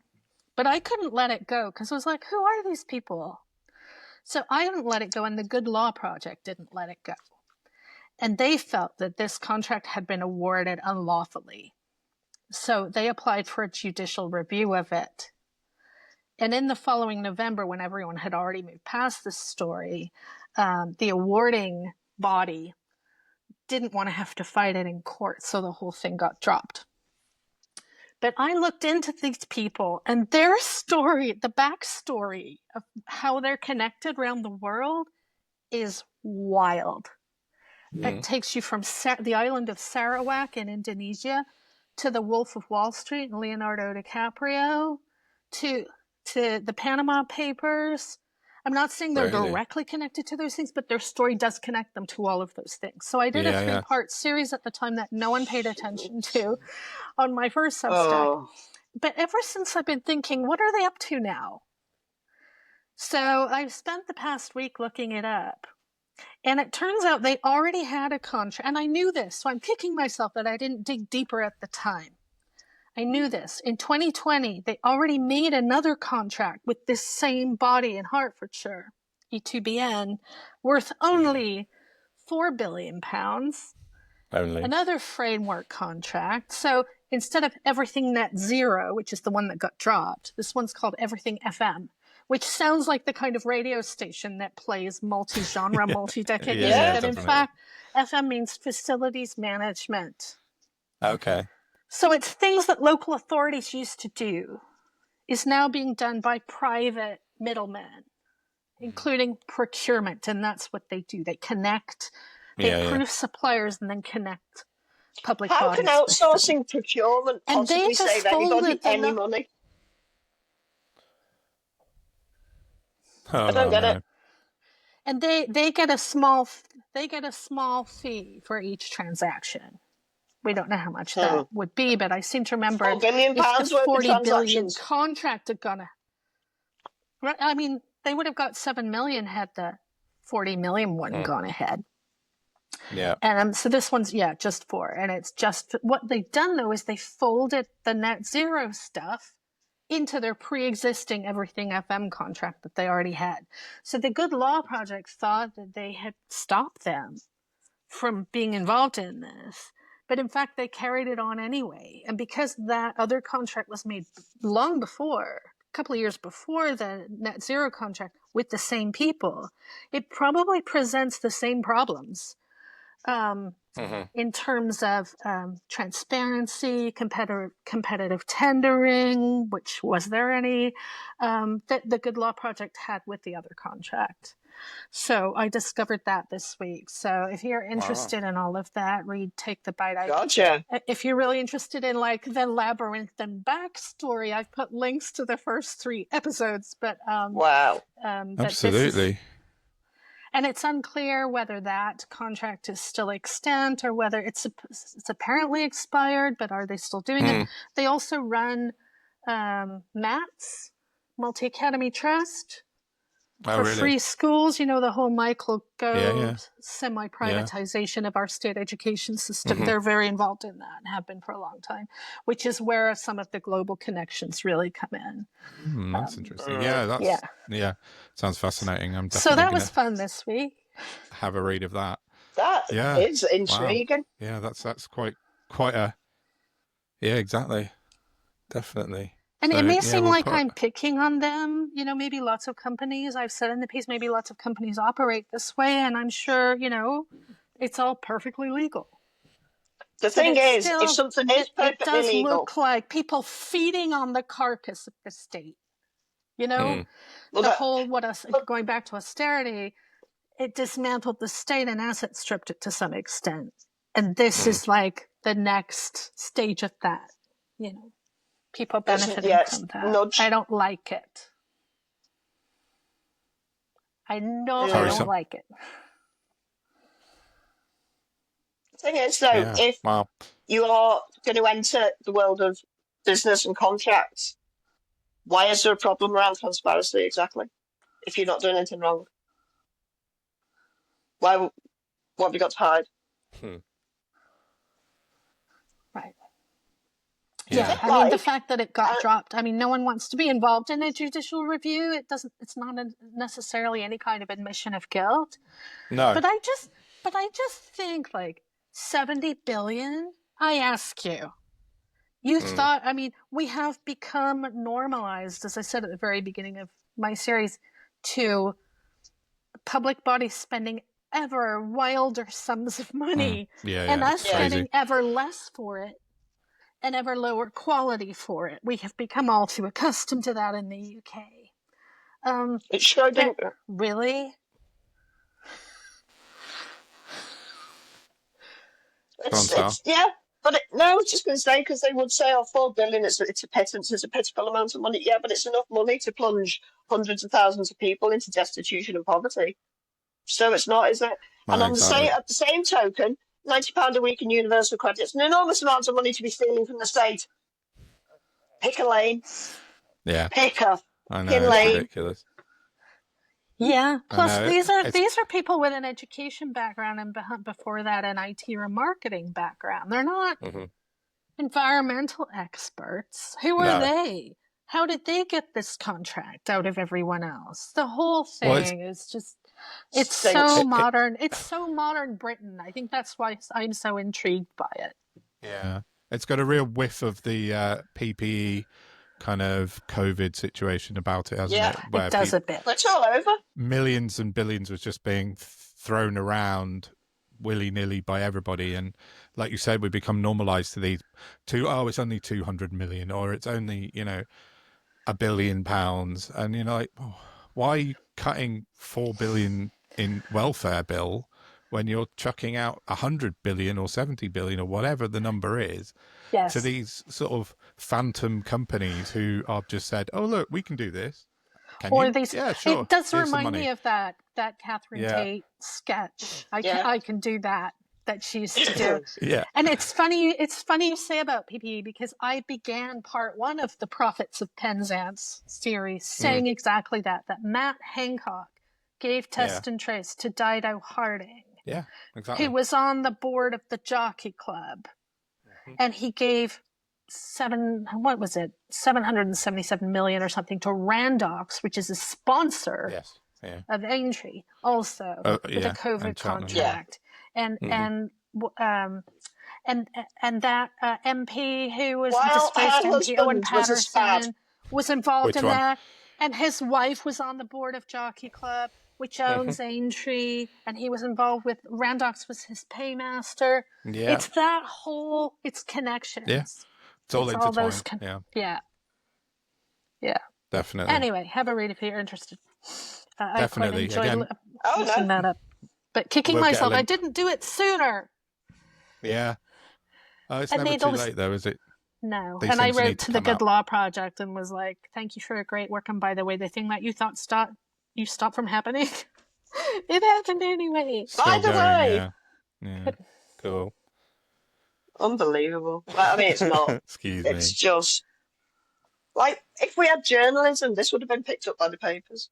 But I couldn't let it go because I was like, who are these people? So I didn't let it go, and the Good Law Project didn't let it go. And they felt that this contract had been awarded unlawfully. So they applied for a judicial review of it. And in the following November, when everyone had already moved past this story, the awarding body didn't want to have to fight it in court, so the whole thing got dropped. But I looked into these people, and their story, the backstory of how they're connected around the world is wild. It takes you from the island of Sarawak in Indonesia to the Wolf of Wall Street and Leonardo DiCaprio to the Panama Papers. I'm not saying they're directly connected to those things, but their story does connect them to all of those things. So I did a 3-part series at the time that no one paid attention to on my first Substack. But ever since I've been thinking, what are they up to now? So I've spent the past week looking it up. And it turns out they already had a contract. And I knew this, so I'm kicking myself that I didn't dig deeper at the time. I knew this. In 2020, they already made another contract with this same body in Hertfordshire, E2BN, worth only £4 billion. Another framework contract. So instead of Everything Net Zero, which is the one that got dropped, this one's called Everything FM, which sounds like the kind of radio station that plays multi-genre, multi-decade music. But in fact, FM means facilities management. Okay. So it's things that local authorities used to do is now being done by private middlemen, including procurement. And that's what they do. They connect, they approve suppliers and then connect public bodies. How can outsourcing procurement possibly save anybody any money? I don't get it. And they get a small fee for each transaction. We don't know how much that would be, but I seem to remember £4 billion if the worth of 40 billion transactions. contract had gone. I mean, they would have got 7 million had the 40 million one gone ahead. Yeah. And so this one's, just 4. And it's just what they've done, though, is they folded the net zero stuff into their pre-existing Everything FM contract that they already had. So the Good Law Project thought that they had stopped them from being involved in this. But in fact, they carried it on anyway. And because that other contract was made long before, a couple of years before the net zero contract with the same people, it probably presents the same problems. In terms of transparency, competitive tendering, which was there any, that the Good Law Project had with the other contract. So I discovered that this week. So if you're interested in all of that, read Take the Bite. Gotcha. If you're really interested in like the labyrinth and backstory, I've put links to the first 3 episodes. But wow, absolutely. And it's unclear whether that contract is still extant or whether it's apparently expired, but are they still doing it? They also run MATS, Multi-Academy Trust, for free schools. You know, the whole Michael Gove semi-privatization of our state education system. They're very involved in that and have been for a long time, which is where some of the global connections really come in. That's interesting. Sounds fascinating. I'm definitely so that was fun this week. Have a read of that. That is intriguing. Wow. Yeah, that's quite a. Yeah, exactly. Definitely. And it may seem like I'm picking on them. You know, maybe lots of companies, I've said in the piece, maybe lots of companies operate this way, and I'm sure, you know, it's all perfectly legal. The thing is, if something is perfectly legal, it does look like people feeding on the carcass of the state. You know, going back to austerity, it dismantled the state and asset stripped it to some extent. And this is like the next stage of that, you know. People benefiting from that. I don't like it. I know I don't like it. The thing is, though, if you are going to enter the world of business and contracts, why is there a problem around transparency exactly? If you're not doing anything wrong, what have you got to hide? Right. Yeah, I mean, the fact that it got dropped, I mean, no one wants to be involved in a judicial review. It's not necessarily any kind of admission of guilt. No. But I just think like 70 billion, I ask you. You thought, I mean, we have become normalized, as I said at the very beginning of my series, to public bodies spending ever wilder sums of money and us getting ever less for it and ever lower quality for it. We have become all too accustomed to that in the UK. It sure didn't. Really? But I was just going to say, because they would say, $4 billion, it's a pittance, it's a pitiful amount of money. Yeah, but it's enough money to plunge hundreds of thousands of people into destitution and poverty. So it's not, is it? And at the same token, £90 a week in universal credit, it's an enormous amount of money to be stealing from the state. Pick a lane. Yeah. Pick a lane. Ridiculous. Yeah. Plus, these are people with an education background and before that an IT or marketing background. They're not environmental experts. Who are they? How did they get this contract out of everyone else? The whole thing is just, it's so modern. It's so modern Britain. I think that's why I'm so intrigued by it. Yeah. It's got a real whiff of the PPE kind of COVID situation about it, hasn't it? Where it does a bit. It's all over. Millions and billions was just being thrown around willy-nilly by everybody, and like you said, we become normalized to these it's only 200 million, or it's only, £1 billion, and like, why are you cutting 4 billion in welfare bill when you're chucking out 100 billion or 70 billion or whatever the number is to these sort of phantom companies who are just said, oh look, we can do this, Can Or you? these, Yeah, sure. it does Here's some remind money. me of that Catherine Yeah. Tate sketch. Yeah. I can do that she used to do. Yeah. And it's funny you say about PPE, because I began part 1 of the Prophets of Penzance series saying exactly that Matt Hancock gave Test and Trace to Dido Harding, Yeah, exactly. who was on the board of the Jockey Club, and he gave 777 million or something to Randox, which is a sponsor Yes. Yeah. of Aintree, also with a COVID and Cheltenham, contract, and that MP who was While disgraced her MP Owen husband was a spad. Patterson was involved Which in one? that, and his wife was on the board of Jockey Club, which owns Aintree, and he was involved with Randox was his paymaster. Yeah. It's that whole, it's connections. Yeah. It's all intertwined. Yeah. Definitely. Anyway, have a read if you're interested. Definitely. I quite enjoyed Oh, looking that up. But kicking We'll get a myself, I link. didn't do it sooner. Yeah. It's I never need too all this- late, though, is it? No. These And I things need wrote to to the come Good out. Law Project and was like, thank you for your great work. And by the way, the thing that you thought you stopped from happening, it happened anyway. By the Still way. going, yeah. Cool. Unbelievable. Well, I mean, it's not. Excuse It's me. just like if we had journalism, this would have been picked up by the papers.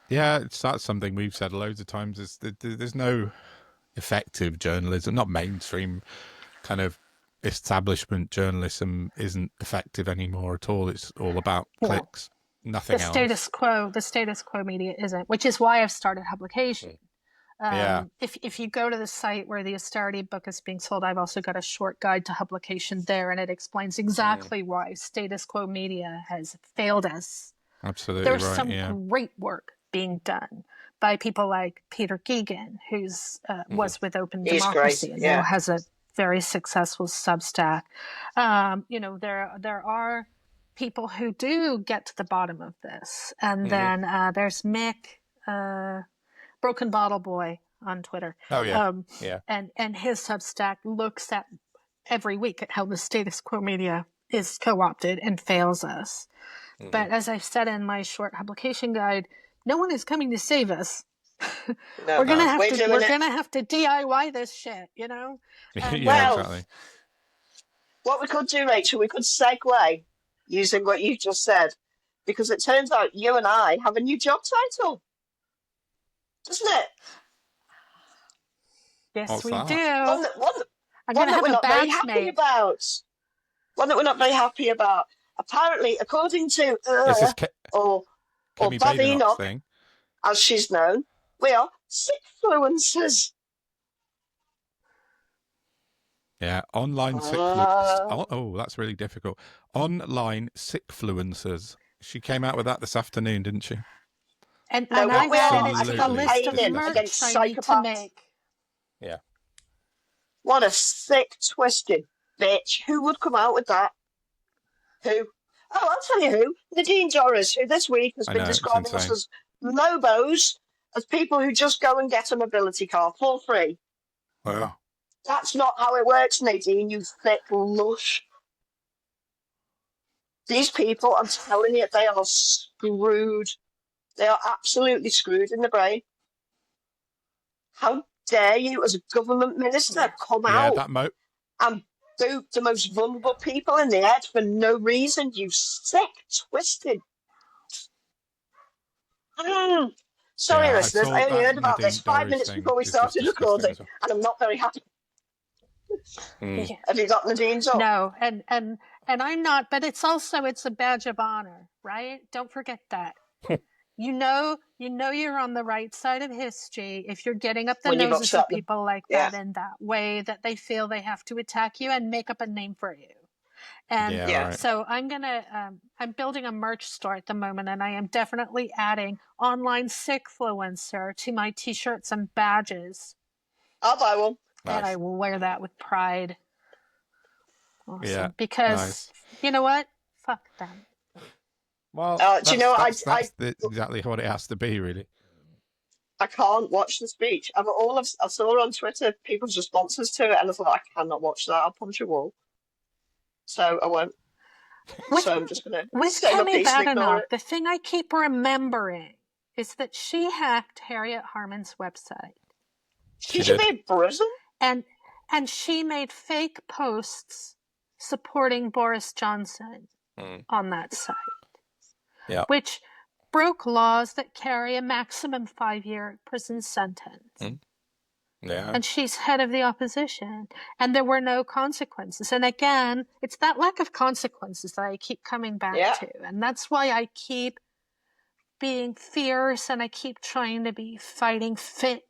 Yeah, that's something we've said loads of times. Is that there's no effective journalism, not mainstream kind of establishment journalism isn't effective anymore at all. It's all about clicks, nothing else. The status quo media isn't, which is why I've started publication. If you go to the site where the Austerity book is being sold, I've also got a short guide to publication there, and it explains exactly why status quo media has failed us. Absolutely. There's right, some great work being done by people like Peter Geoghegan, who's was with Open He's Democracy great, and yeah. now has a very successful Substack. There are people who do get to the bottom of this, and then there's Mick, Broken Bottle Boy on Twitter. Oh yeah, and his Substack looks at every week at how the status quo media is co-opted and fails us. But as I said in my short publication guide, no one is coming to save us. We're gonna have to DIY this shit, you know. Exactly. What we could do, Rachel, we could segue using what you just said, because it turns out you and I have a new job title, doesn't it? Yes, we that? do. One that we're not very happy about. One that we're not very happy about. Apparently, according to or Bob Enoch, thing. As she's known, we are Sickfluencers. Yeah, online Sickfluencers. Oh, that's really difficult. Online Sickfluencers. She came out with that this afternoon, didn't she? And no, I've added it to the Absolutely. list of merch I need to make. Yeah. What a sick, twisted bitch. Who would come out with that? Who? Oh, I'll tell you who. Nadine Dorries, who this week has been describing us as Lobos, as people who just go and get a mobility car for free. Well, that's not how it works, Nadine, you thick lush. These people, I'm telling you, they are screwed. They are absolutely screwed in the brain. How dare you, as a government minister, come out and boot the most vulnerable people in the head for no reason, you sick, twisted. Sorry, listeners, I only heard about this 5 minutes before we started recording, and I'm not very happy. Have you got Nadine's up? No, and I'm not, but it's a badge of honor, right? Don't forget that. You know you're on the right side of history if you're getting up the noses of people like that in that way that they feel they have to attack you and make up a name for you. And so I'm building a merch store at the moment, and I am definitely adding online Sickfluencer to my t-shirts and badges. I'll buy one. And I will wear that with pride. Awesome. Yeah, because you know what? Fuck them. Well, do you know that's exactly what it has to be, really. I can't watch the speech. I saw on Twitter people's responses to it, and I thought, I cannot watch that. I'll punch a wall. So I won't. So I'm just going to With stay my Kemi peace and ignore Badenoch, it. the thing I keep remembering is that she hacked Harriet Harman's website. She should be in prison. And she made fake posts supporting Boris Johnson on that site. Yeah. Which broke laws that carry a maximum 5-year prison sentence. Yeah. And she's head of the opposition. And there were no consequences. And again, it's that lack of consequences that I keep coming back to. And that's why I keep being fierce and I keep trying to be fighting fit,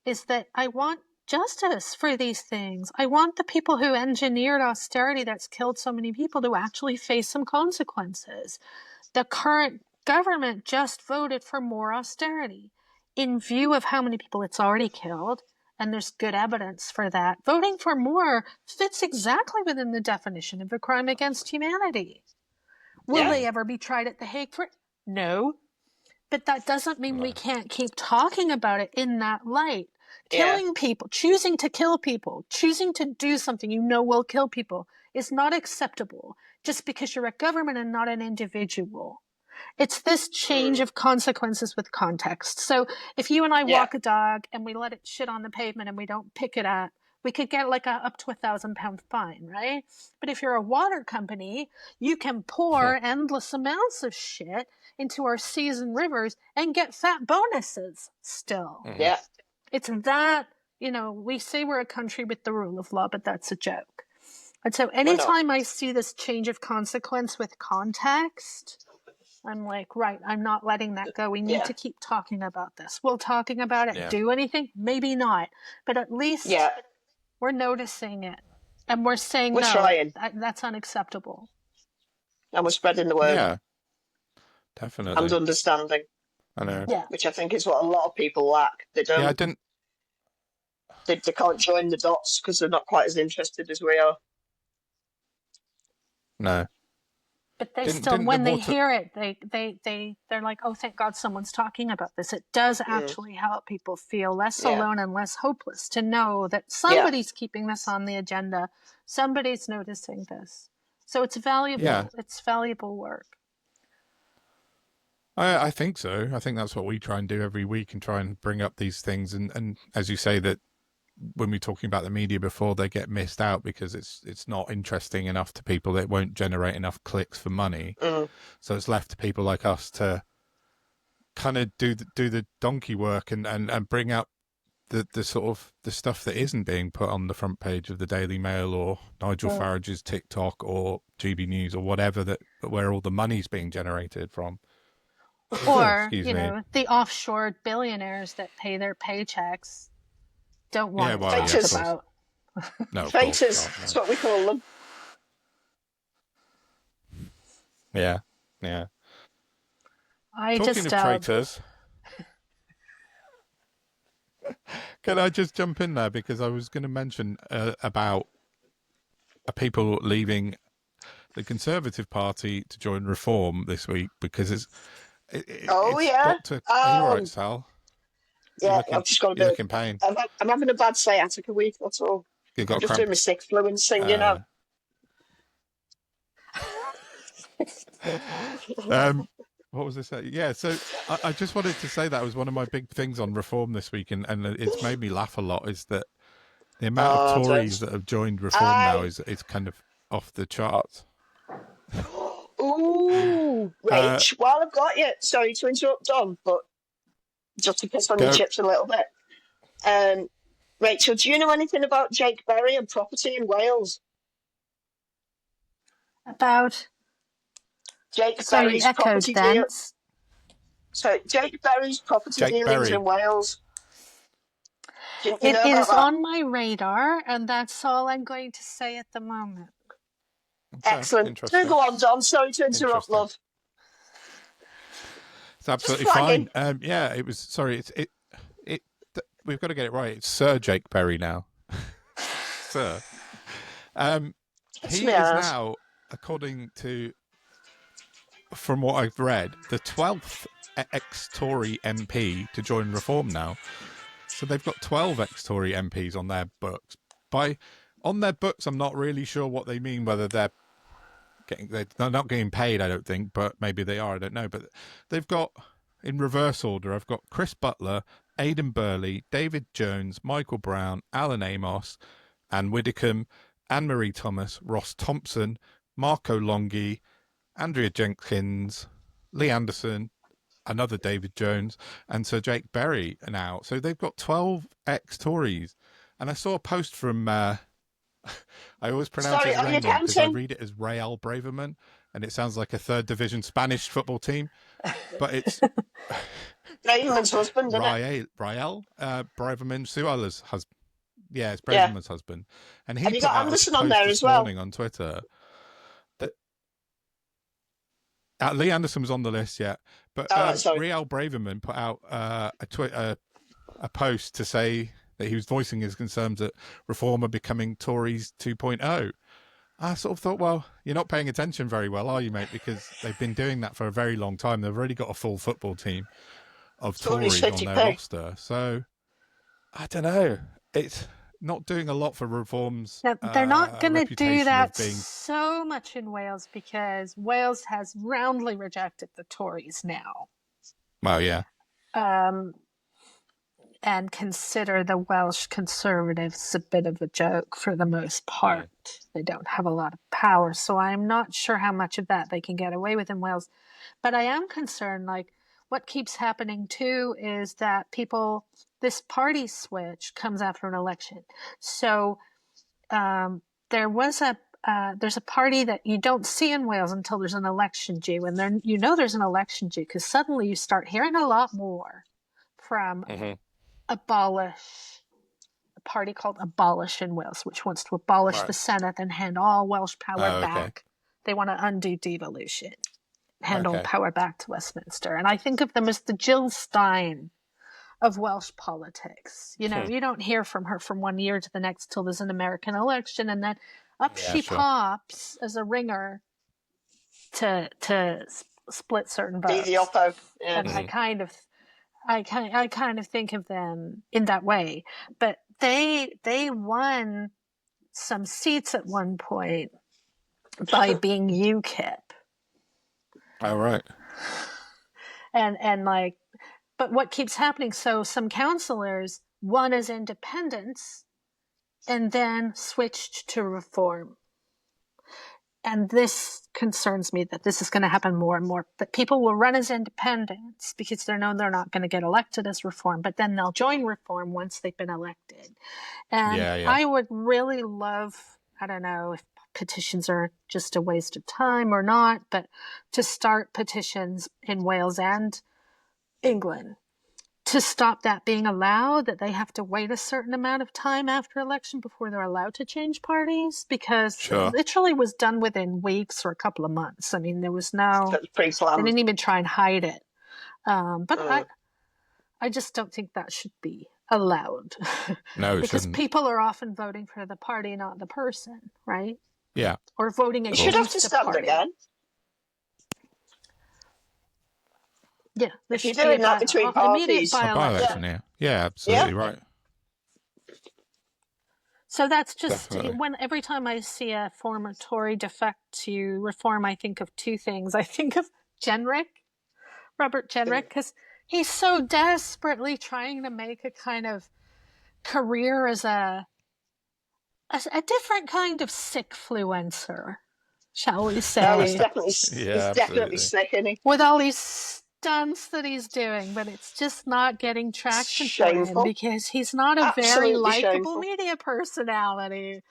is that I want justice for these things. I want the people who engineered austerity that's killed so many people to actually face some consequences. The current government just voted for more austerity in view of how many people it's already killed, and there's good evidence for that. Voting for more fits exactly within the definition of a crime against humanity. Will they ever be tried at The Hague for it? No. But that doesn't mean we can't keep talking about it in that light. Killing people, choosing to kill people, choosing to do something you know will kill people is not acceptable just because you're a government and not an individual. It's this change of consequences with context. So if you and I walk a dog and we let it shit on the pavement and we don't pick it up, we could get like up to £1,000 fine, right? But if you're a water company, you can pour endless amounts of shit into our seas and rivers and get fat bonuses still. Yeah. It's that, we say we're a country with the rule of law, but that's a joke. And so anytime I see this change of consequence with context, I'm like, right, I'm not letting that go. We need to keep talking about this. Will talking about it do anything? Maybe not. But at least we're noticing it. And we're saying, we're trying. That's unacceptable. And we're spreading the word. Yeah, definitely. And understanding. I know. Yeah. Which I think is what a lot of people lack. They don't. Yeah, I didn't. They can't join the dots because they're not quite as interested as we are. No. But they when they hear it, they're like, oh, thank God someone's talking about this. It does actually help people feel less alone and less hopeless to know that somebody's keeping this on the agenda. Somebody's noticing this. So it's valuable. Yeah. It's valuable work. I think so. I think that's what we try and do every week and try and bring up these things. And as you say, that when we're talking about the media before, they get missed out because it's not interesting enough to people. It won't generate enough clicks for money. So it's left to people like us to kind of do the donkey work and bring up the sort of the stuff that isn't being put on the front page of the Daily Mail or Nigel Farage's TikTok or GB News or whatever, where all the money's being generated from. Or, the offshore billionaires that pay their paychecks don't want to talk about. No, traitors. That's what we call them. Yeah. Talking of traitors, can I just jump in there? Because I was going to mention about people leaving the Conservative Party to join Reform this week because it's got to... Are you all right, Sal? Yeah, I've just got a bit in pain. I'm having a bad sciatica week, that's all. You've got I'm just doing my Sickfluencers, What was I saying? Yeah, so I just wanted to say that was one of my big things on Reform this week, and it's made me laugh a lot, is that the amount of Tories that have joined Reform now is kind of off the charts. Ooh, Rach, while I've got you, sorry to interrupt, Don, but just to piss on your chips a little bit. Rachel, do you know anything about Jake Berry and property in Wales? About Jake Berry's property deals. So Jake Berry's property dealings in Wales. It is on my radar, and that's all I'm going to say at the moment. Okay, excellent. Do go on, Don. Sorry to interrupt, love. It's absolutely fine. Yeah, it was. Sorry, we've got to get it right. It's Sir Jake Berry now. Sir. He is now, according to, from what I've read, the 12th ex-Tory MP to join Reform now. So they've got 12 ex-Tory MPs on their books. On their books, I'm not really sure what they mean, whether they're they're not getting paid, I don't think, but maybe they are. I don't know. But they've got, in reverse order, I've got Chris Butler, Aidan Burley, David Jones, Michael Brown, Alan Amos, Anne Widdicombe, Anne-Marie Thomas, Ross Thompson, Marco Longhi, Andrea Jenkins, Lee Anderson, another David Jones, and Sir Jake Berry now. So they've got 12 ex-Tories. And I saw a post from, I always pronounce Sorry, his are you name wrong because I counting? read it as Real Braverman, and it sounds like a third division Spanish football team, but it's Raymond's husband, isn't it? Rael Braverman, Suala's husband. Yeah, it's Yeah. Braverman's husband. And he Have you put got out Anderson a on post there this as well? morning on Twitter that Lee Anderson was on the list, yeah. But Sorry. Real Braverman put out a post to say that he was voicing his concerns that Reform are becoming Tories 2.0. I sort of thought, well, you're not paying attention very well, are you, mate? Because they've been doing that for a very long time. They've already got a full football team of Tories Tories on their 50p. roster. So, I don't know. It's not doing a lot for Reform's Now, they're not going to reputation do that of being... so much in Wales because Wales has roundly rejected the Tories now. Well, yeah. And consider the Welsh Conservatives a bit of a joke for the most part. They don't have a lot of power, so I'm not sure how much of that they can get away with in Wales. But I am concerned, like, what keeps happening too is that this party switch comes after an election. So there's a party that you don't see in Wales until there's an election due, and then there's an election due because suddenly you start hearing a lot more from a party called Abolish in Wales, which wants to abolish the Senate and hand all Welsh power back. They want to undo devolution, hand all power back to Westminster. And I think of them as the Jill Stein of Welsh politics. You don't hear from her from one year to the next till there's an American election, and then she pops as a ringer to split certain votes. Be the oppo. Yeah. And I kind of think of them in that way, but they won some seats at one point by being UKIP. Oh, right. But what keeps happening? So some councillors won as independents and then switched to Reform. And this concerns me that this is going to happen more and more. That people will run as independents because they know they're not going to get elected as Reform, but then they'll join Reform once they've been elected. And I would really love, I don't know if petitions are just a waste of time or not, but to start petitions in Wales and England to stop that being allowed, that they have to wait a certain amount of time after election before they're allowed to change parties, because it literally was done within weeks or a couple of months. I mean, there was they didn't even try and hide it. But I just don't think that should be allowed. No, because people are often voting for the party, not the person, right? Yeah. Or voting against you should have to the stand party. again. Yeah, if you're doing that between parties, by-election, yeah, absolutely right. So that's just every time I see a former Tory defect to Reform, I think of two things. I think of Robert Jenrick, because he's so desperately trying to make a kind of career as a different kind of sickfluencer, shall we say? No, he's definitely sick, isn't he? With all these stunts that he's doing, but it's just not getting traction for him because he's not a very likable media personality.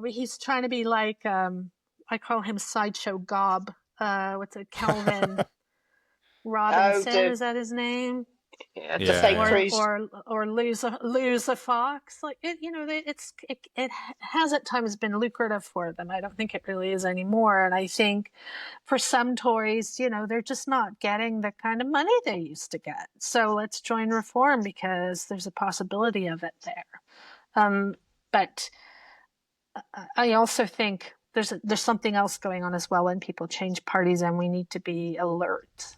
He's trying to be like I call him Sideshow Gob. What's it, Calvin Robinson? Is that his name? Or lose a fox. Like it has at times been lucrative for them. I don't think it really is anymore. And I think for some Tories, they're just not getting the kind of money they used to get. So let's join Reform because there's a possibility of it there. But I also think there's something else going on as well when people change parties, and we need to be alert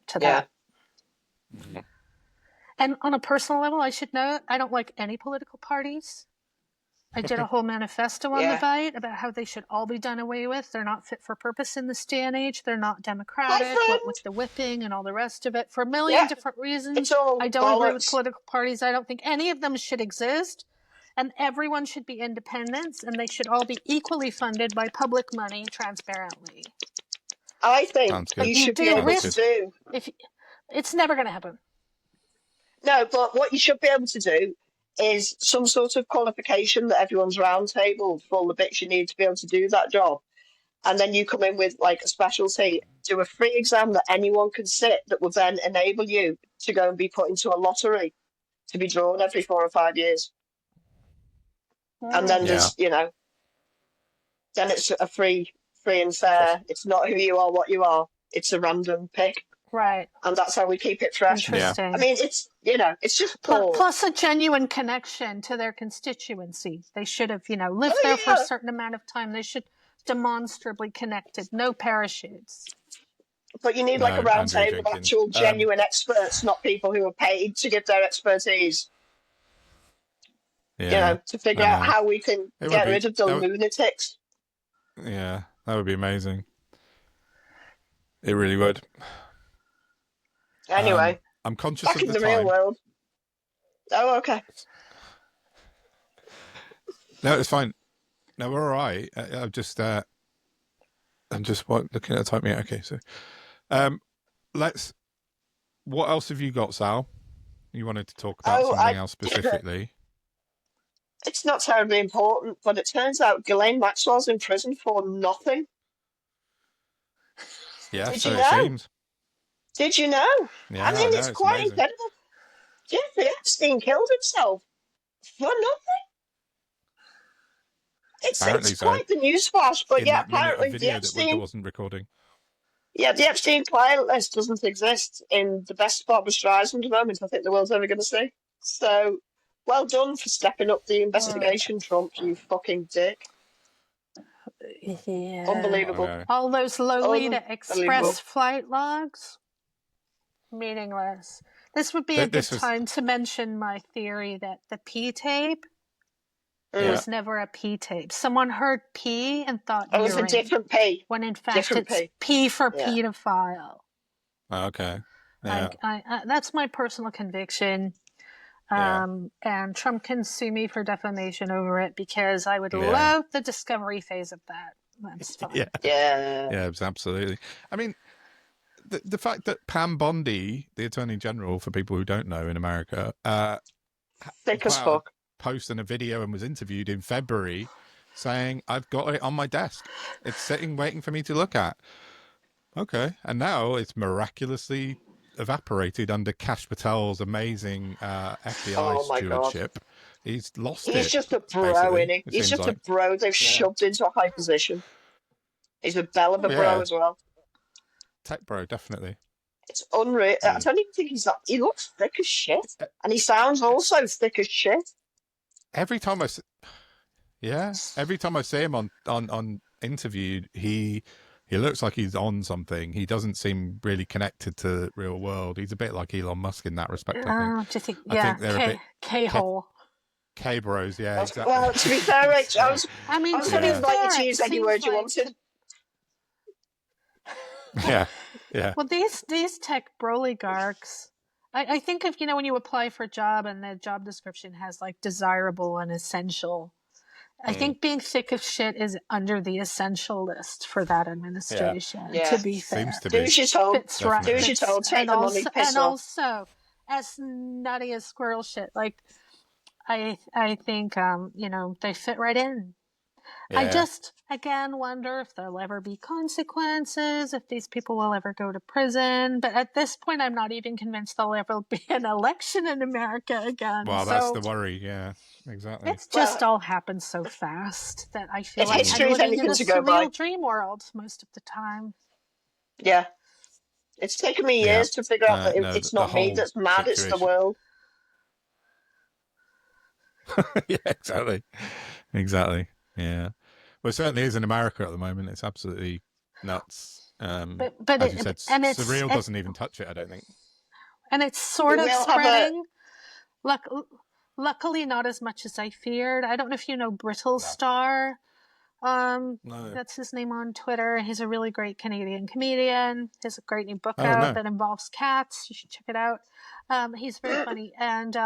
to that. Mm-hmm. And on a personal level, I should note, I don't like any political parties. I did a whole manifesto on the bite about how they should all be done away with. They're not fit for purpose in this day and age. They're not democratic, what with the whipping and all the rest of it, for a million different reasons. I don't agree with political parties. I don't think any of them should exist. And everyone should be independent, and they should all be equally funded by public money transparently. I think you should be able to do... It's never going to happen. No, but what you should be able to do is some sort of qualification that everyone's roundtabled for all the bits you need to be able to do that job. And then you come in with like a specialty, do a free exam that anyone can sit that will then enable you to go and be put into a lottery to be drawn every 4 or 5 years. And then there's, then it's a free and fair. It's not who you are, what you are. It's a random pick. Right. And that's how we keep it fresh. Interesting. I mean, it's, it's just plus a genuine connection to their constituency. They should have, lived there for a certain amount of time. They should demonstrably connected. No parachutes. But you need like a round table of actual genuine experts, not people who are paid to give their expertise. To figure out how we can get rid of the lunatics. Yeah, that would be amazing. It really would. Anyway, I'm conscious back of in the the real world. Oh, okay. No, it's fine. No, we're all right. I'm just looking at the time. Yeah, okay. So, what else have you got, Sal? You wanted to talk about something else specifically? It's not terribly important, but it turns out Ghislaine Maxwell's in prison for nothing. Yeah, Did so you it know? seems. Did you know? Yeah, I mean, it's quite incredible. Jeffrey Epstein killed himself for nothing. It's quite the newsflash, but apparently the Epstein wasn't recording. Yeah, the Epstein client list doesn't exist in the best Barbra Streisand moment I think the world's ever going to see. So, well done for stepping up the investigation, Trump, you fucking dick. Yeah. Unbelievable. Okay. All those Lolita Express flight logs, meaningless. This would be a good time to mention my theory that the P-tape was never a P-tape. Someone heard P and thought it was a different P. When in fact it's P for pedophile. Okay. Yeah. That's my personal conviction. And Trump can sue me for defamation over it because I would love the discovery phase of that. That's fine. Yeah, absolutely. I mean, the fact that Pam Bondi, the Attorney General, for people who don't know in America, thick as fuck, posted a video and was interviewed in February saying, I've got it on my desk. It's sitting waiting for me to look at. Okay. And now it's miraculously evaporated under Kash Patel's amazing FBI stewardship. God. He's lost it. He's just a bro, isn't he? He's just a bro they've shoved into a high position. He's a bell of a bro as well. Tech bro, definitely. It's unreal. I don't even think he's that. He looks thick as shit. And he sounds also thick as shit. Every time I see him on interviewed, he looks like he's on something. He doesn't seem really connected to the real world. He's a bit like Elon Musk in that respect, I think. I think they're a bit K-hole. K-bros, yeah, exactly. Well, to be fair, Rach, I was going to invite you to use any word you wanted. Yeah. Well, these tech broligarchs, I think if, when you apply for a job and the job description has like desirable and essential, I think being thick of shit is under the essential list for that administration, to be fair. Seems to be. Do as you're told. Do as you're told. Take the money, piss off. Also, as nutty as squirrel shit, like, I think, they fit right in. Yeah. I just, again, wonder if there'll ever be consequences, if these people will ever go to prison. But at this point, I'm not even convinced there'll ever be an election in America again. Well, that's the worry. Yeah, exactly. It's just all happened so fast that I feel like I'm living in a surreal dream world most of the time. Yeah. It's taken me years to figure out that it's not me that's mad, it's the world. Yeah, exactly. Yeah. Well, it certainly is in America at the moment. It's absolutely nuts. But as you said, surreal doesn't even touch it, I don't think. And it's sort of spreading. luckily not as much as I feared. I don't know if you know Brittle Star. No. That's his name on Twitter. He's a really great Canadian comedian. He has a great new book Oh, out no. that involves cats. You should check it out. He's very funny. And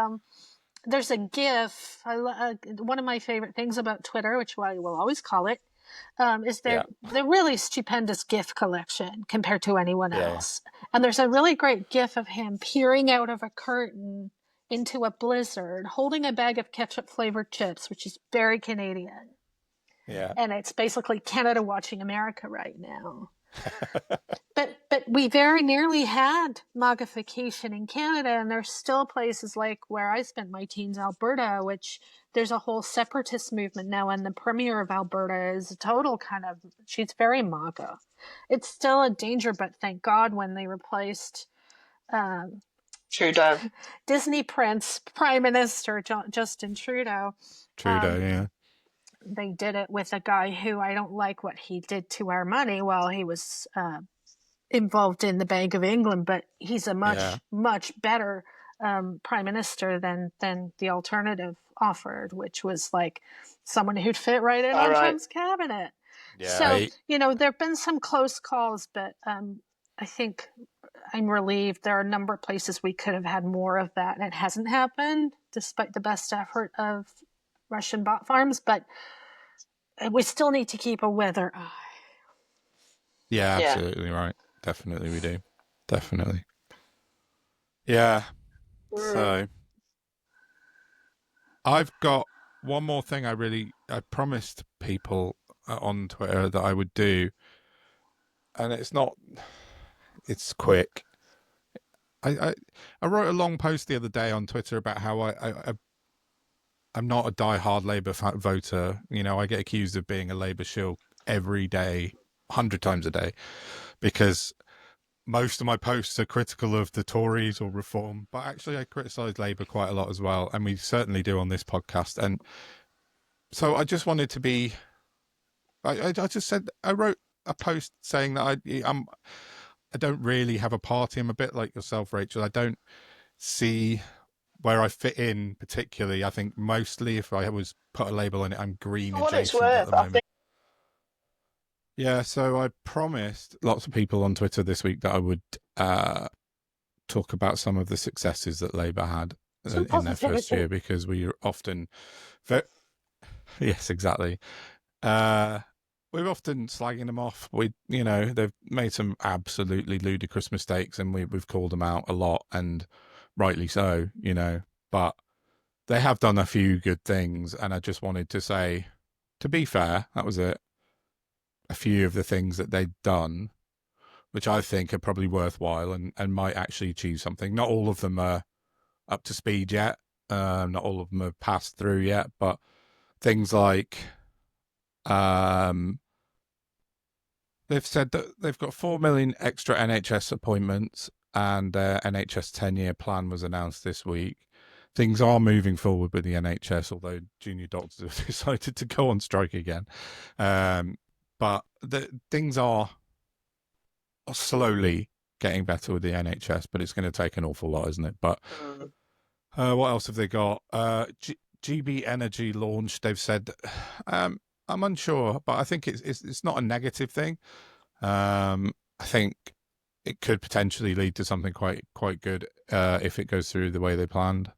there's a GIF. One of my favorite things about Twitter, which I will always call it, is their really stupendous GIF collection compared to anyone else. And there's a really great GIF of him peering out of a curtain into a blizzard, holding a bag of ketchup-flavored chips, which is very Canadian. Yeah. And it's basically Canada watching America right now. But we very nearly had MAGAfication in Canada, and there's still places like where I spent my teens, Alberta, which there's a whole separatist movement now, and the premier of Alberta is a total she's very MAGA. It's still a danger, but thank God when they replaced Trudeau. Disney Prince Prime Minister Justin Trudeau. Yeah. They did it with a guy who I don't like what he did to our money while he was involved in the Bank of England, but he's a much better prime minister than the alternative offered, which was like someone who'd fit right in on Trump's cabinet. Yeah. So, there have been some close calls, but I think I'm relieved there are a number of places we could have had more of that, and it hasn't happened despite the best effort of Russian bot farms, but we still need to keep a weather eye. Yeah, absolutely right. Definitely we do. Definitely. Yeah. So I've got one more thing I promised people on Twitter that I would do, and it's quick. I wrote a long post the other day on Twitter about how I'm not a die-hard Labour voter. I get accused of being a Labour shill every day, 100 times a day, because most of my posts are critical of the Tories or Reform, but actually I criticise Labour quite a lot as well, and we certainly do on this podcast. And so I just wanted to be... I just said... I wrote a post saying that I don't really have a party. I'm a bit like yourself, Rachel. I don't see where I fit in particularly. I think mostly if I was put a label on it, I'm green adjacent at the moment. Yeah, so I promised lots of people on Twitter this week that I would talk about some of the successes that Labour had in their first year, because we often... Yes, exactly. We're often slagging them off. They've made some absolutely ludicrous mistakes, and we've called them out a lot, and rightly so, but they have done a few good things, and I just wanted to say, to be fair, that was it. A few of the things that they've done, which I think are probably worthwhile and might actually achieve something. Not all of them are up to speed yet. Not all of them have passed through yet, but things like they've said that they've got 4 million extra NHS appointments, and their NHS 10-year plan was announced this week. Things are moving forward with the NHS, although junior doctors have decided to go on strike again. But things are slowly getting better with the NHS, but it's going to take an awful lot, isn't it? But what else have they got? GB Energy launched. They've said, I'm unsure, but I think it's not a negative thing. I think it could potentially lead to something quite good if it goes through the way they planned.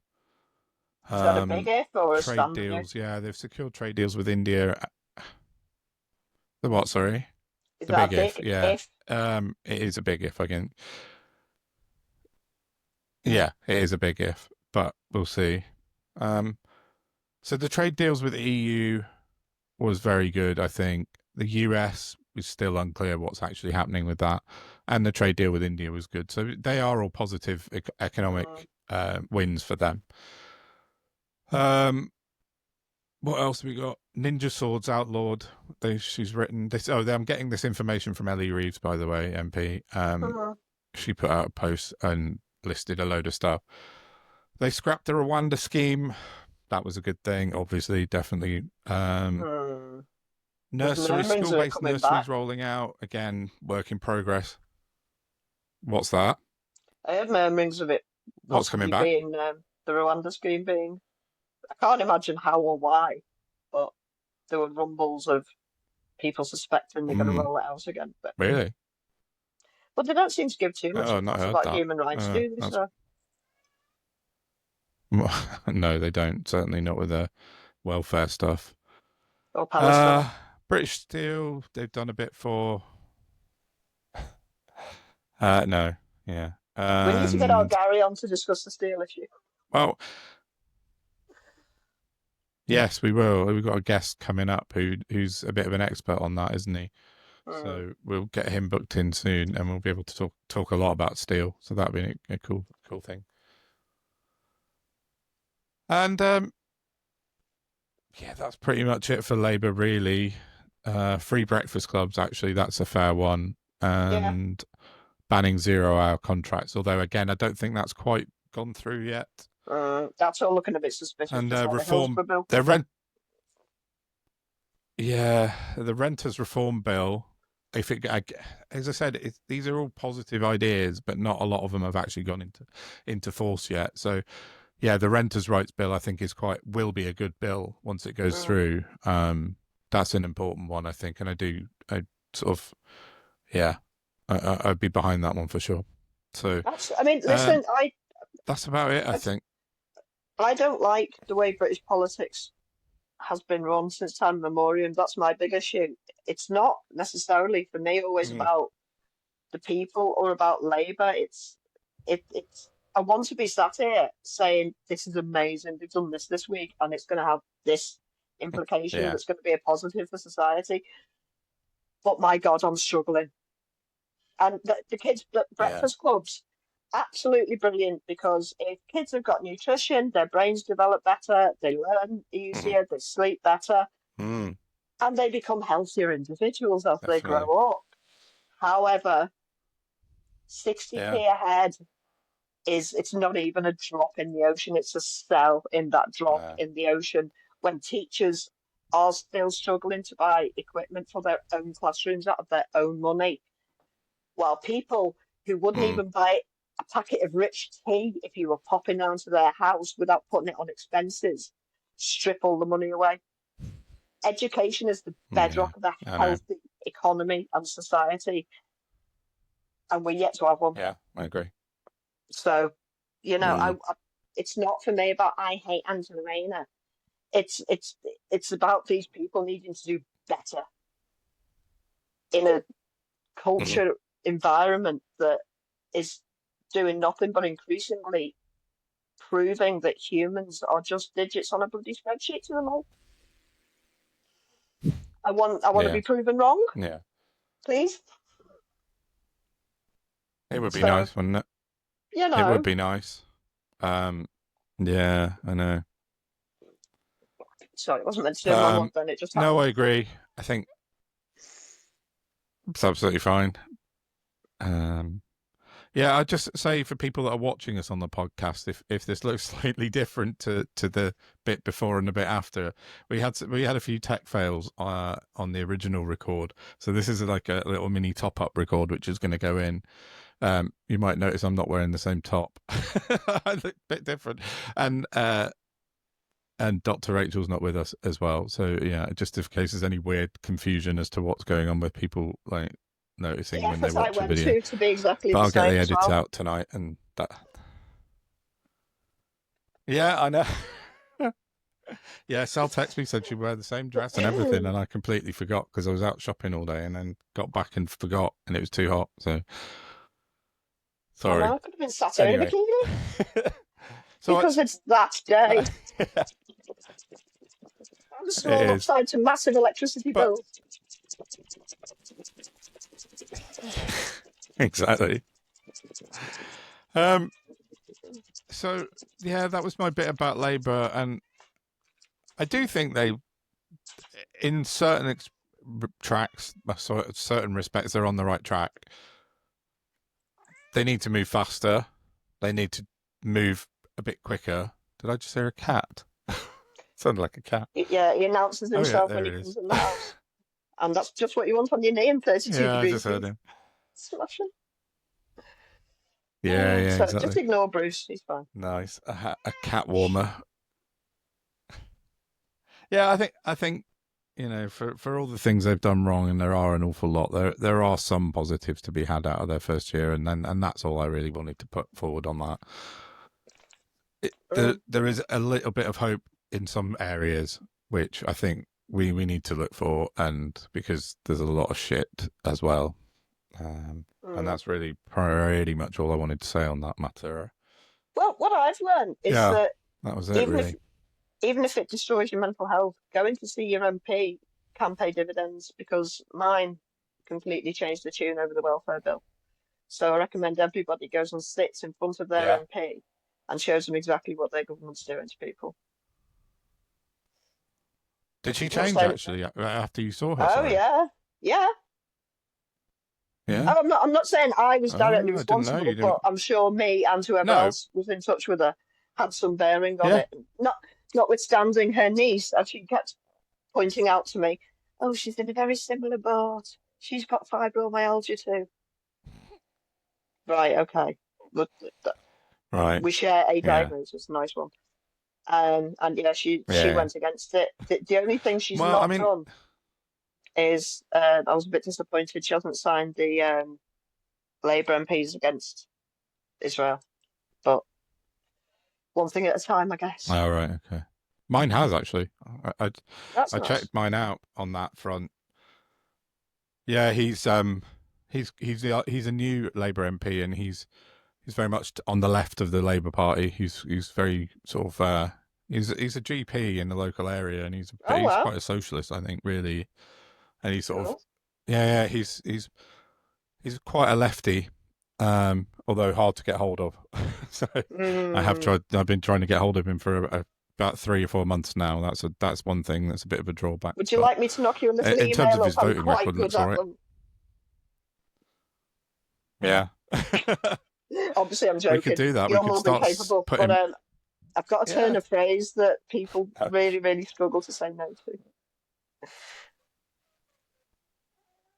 Is that a big if or a trade deals? Yeah, they've secured trade deals with India. The what? Sorry, is the that big if. Yeah, if? it is a big if. Yeah, it is a big if, but we'll see. So the trade deals with the EU was very good, I think. The US is still unclear what's actually happening with that, and the trade deal with India was good. So they are all positive economic wins for them. What else have we got? Ninja Swords outlawed. She's written this. I'm getting this information from Ellie Reeves, by the way, MP. She put out a post and listed a load of stuff. They scrapped the Rwanda scheme. That was a good thing, obviously, definitely. Nursery, school-based nurseries rolling out. Again, work in progress. What's that? I heard murmurings of it. What's coming back? Being the Rwanda scheme being I can't imagine how or why, but there were rumbles of people suspecting they're going to roll it out again. Really? But they don't seem to give too much Oh, I've not fuss heard about that. human rights, do they? That's... So, No, they don't. Certainly not with the welfare stuff. or Palestine. British Steel, they've done a bit for... no, yeah. We need to get our Gary on to discuss the steel issue. Well, yes, we will. We've got a guest coming up who's a bit of an expert on that, isn't he? So we'll get him booked in soon, and we'll be able to talk a lot about steel. So that'd be a cool thing. And yeah, that's pretty much it for Labour, really. Free breakfast clubs, actually, that's a fair one. And banning 0-hour contracts. Although, again, I don't think that's quite gone through yet. That's all looking a bit suspicious. And reform the renters reform bill. If it, as I said, these are all positive ideas, but not a lot of them have actually gone into force yet. So, yeah, the renters' rights bill I think will be a good bill once it goes through. That's an important one, I think, and I'd be behind that one for sure. So listen, that's about it, I think. I don't like the way British politics has been run since time immemorial. That's my big issue. It's not necessarily for me always about the people or about Labour. It's I want to be sat here saying this is amazing. They've done this week, and it's going to have this implication that's going to be a positive for society. But my God, I'm struggling. And the kids' breakfast clubs, absolutely brilliant, because if kids have got nutrition, their brains develop better, they learn easier, they sleep better, and they become healthier individuals as they grow up. However, 60p a head it's not even a drop in the ocean, it's a cell in that drop in the ocean, when teachers are still struggling to buy equipment for their own classrooms out of their own money, while people who wouldn't even buy a packet of rich tea if you were popping down to their house without putting it on expenses, strip all the money away. Education is the bedrock of a healthy economy and society, and we're yet to have one. Yeah, I agree. So, it's not for me about I hate Angela Rayner. It's about these people needing to do better in a culture environment that is doing nothing but increasingly proving that humans are just digits on a bloody spreadsheet to them all. I want to be proven wrong. Yeah. Please. It would be nice, wouldn't it? It would be nice. Yeah, I know. Sorry, it wasn't meant to do my one then, it just happened. No, I agree. I think it's absolutely fine. Yeah, I'd just say for people that are watching us on the podcast, if this looks slightly different to the bit before and the bit after, we had a few tech fails on the original record. So this is like a little mini top-up record, which is going to go in. You might notice I'm not wearing the same top. I look a bit different. And Dr. Rachel's not with us as well. So yeah, just in case there's any weird confusion as to what's going on with people like noticing when they watch a video. To be exactly but I'll get the edits out tonight, and that. Yeah, I know. Yeah, Sal texted me, said she'd wear the same dress and everything, and I completely forgot because I was out shopping all day and then got back and forgot, and it was too hot. So sorry. I could have been sat here in a bikini. So because it's that day. I'm small upside to massive electricity bills. Exactly. So yeah, that was my bit about Labour, and I do think they, in certain tracks, certain respects, they're on the right track. They need to move faster. They need to move a bit quicker. Did I just hear a cat? Sounded like a cat. Yeah, he announces himself when he comes in the house. And that's just what you want on your knee in 32 degrees. I just heard him. Smashing. Yeah, so exactly. Just ignore Bruce, he's fine. Nice. A cat warmer. Yeah, I think for all the things they've done wrong, and there are an awful lot, there are some positives to be had out of their first year, and that's all I really wanted to put forward on that. There is a little bit of hope in some areas, which I think we need to look for, and because there's a lot of shit as well, and that's really pretty much all I wanted to say on that matter. Well, what I've learned is that was it, really. Even if it destroys your mental health, going to see your MP can pay dividends, because mine completely changed the tune over the welfare bill. So I recommend everybody goes and sits in front of their MP and shows them exactly what their government's doing to people. Did she change actually after you saw her? Oh, sorry? yeah. Yeah. Oh, I'm not saying I was directly responsible, but I'm sure me and whoever else was in touch with her had some bearing on it. Notwithstanding her niece, as she kept pointing out to me, oh, she's in a very similar boat. She's got fibromyalgia too. Right, okay. But right. We share a diagnosis, nice one. And yeah, she went against it. The only thing she's not done is, I was a bit disappointed she hasn't signed the Labour MPs against Israel. But one thing at a time, I guess. Oh, right, okay. Mine has, actually. I nice. checked mine out on that front. Yeah, he's a new Labour MP, and he's very much on the left of the Labour Party. He's very sort of he's a GP in the local area, and he's quite a socialist, I think, really. And he's sort of he's quite a lefty, although hard to get hold of. So I've been trying to get hold of him for about 3 or 4 months now. That's one thing that's a bit of a drawback. Would you like me to knock you a little email? In terms of his voting record, looks all right. Yeah. Obviously, I'm joking. We could do that. You're more than capable. But I've got a turn of phrase that people really, really struggle to say no to.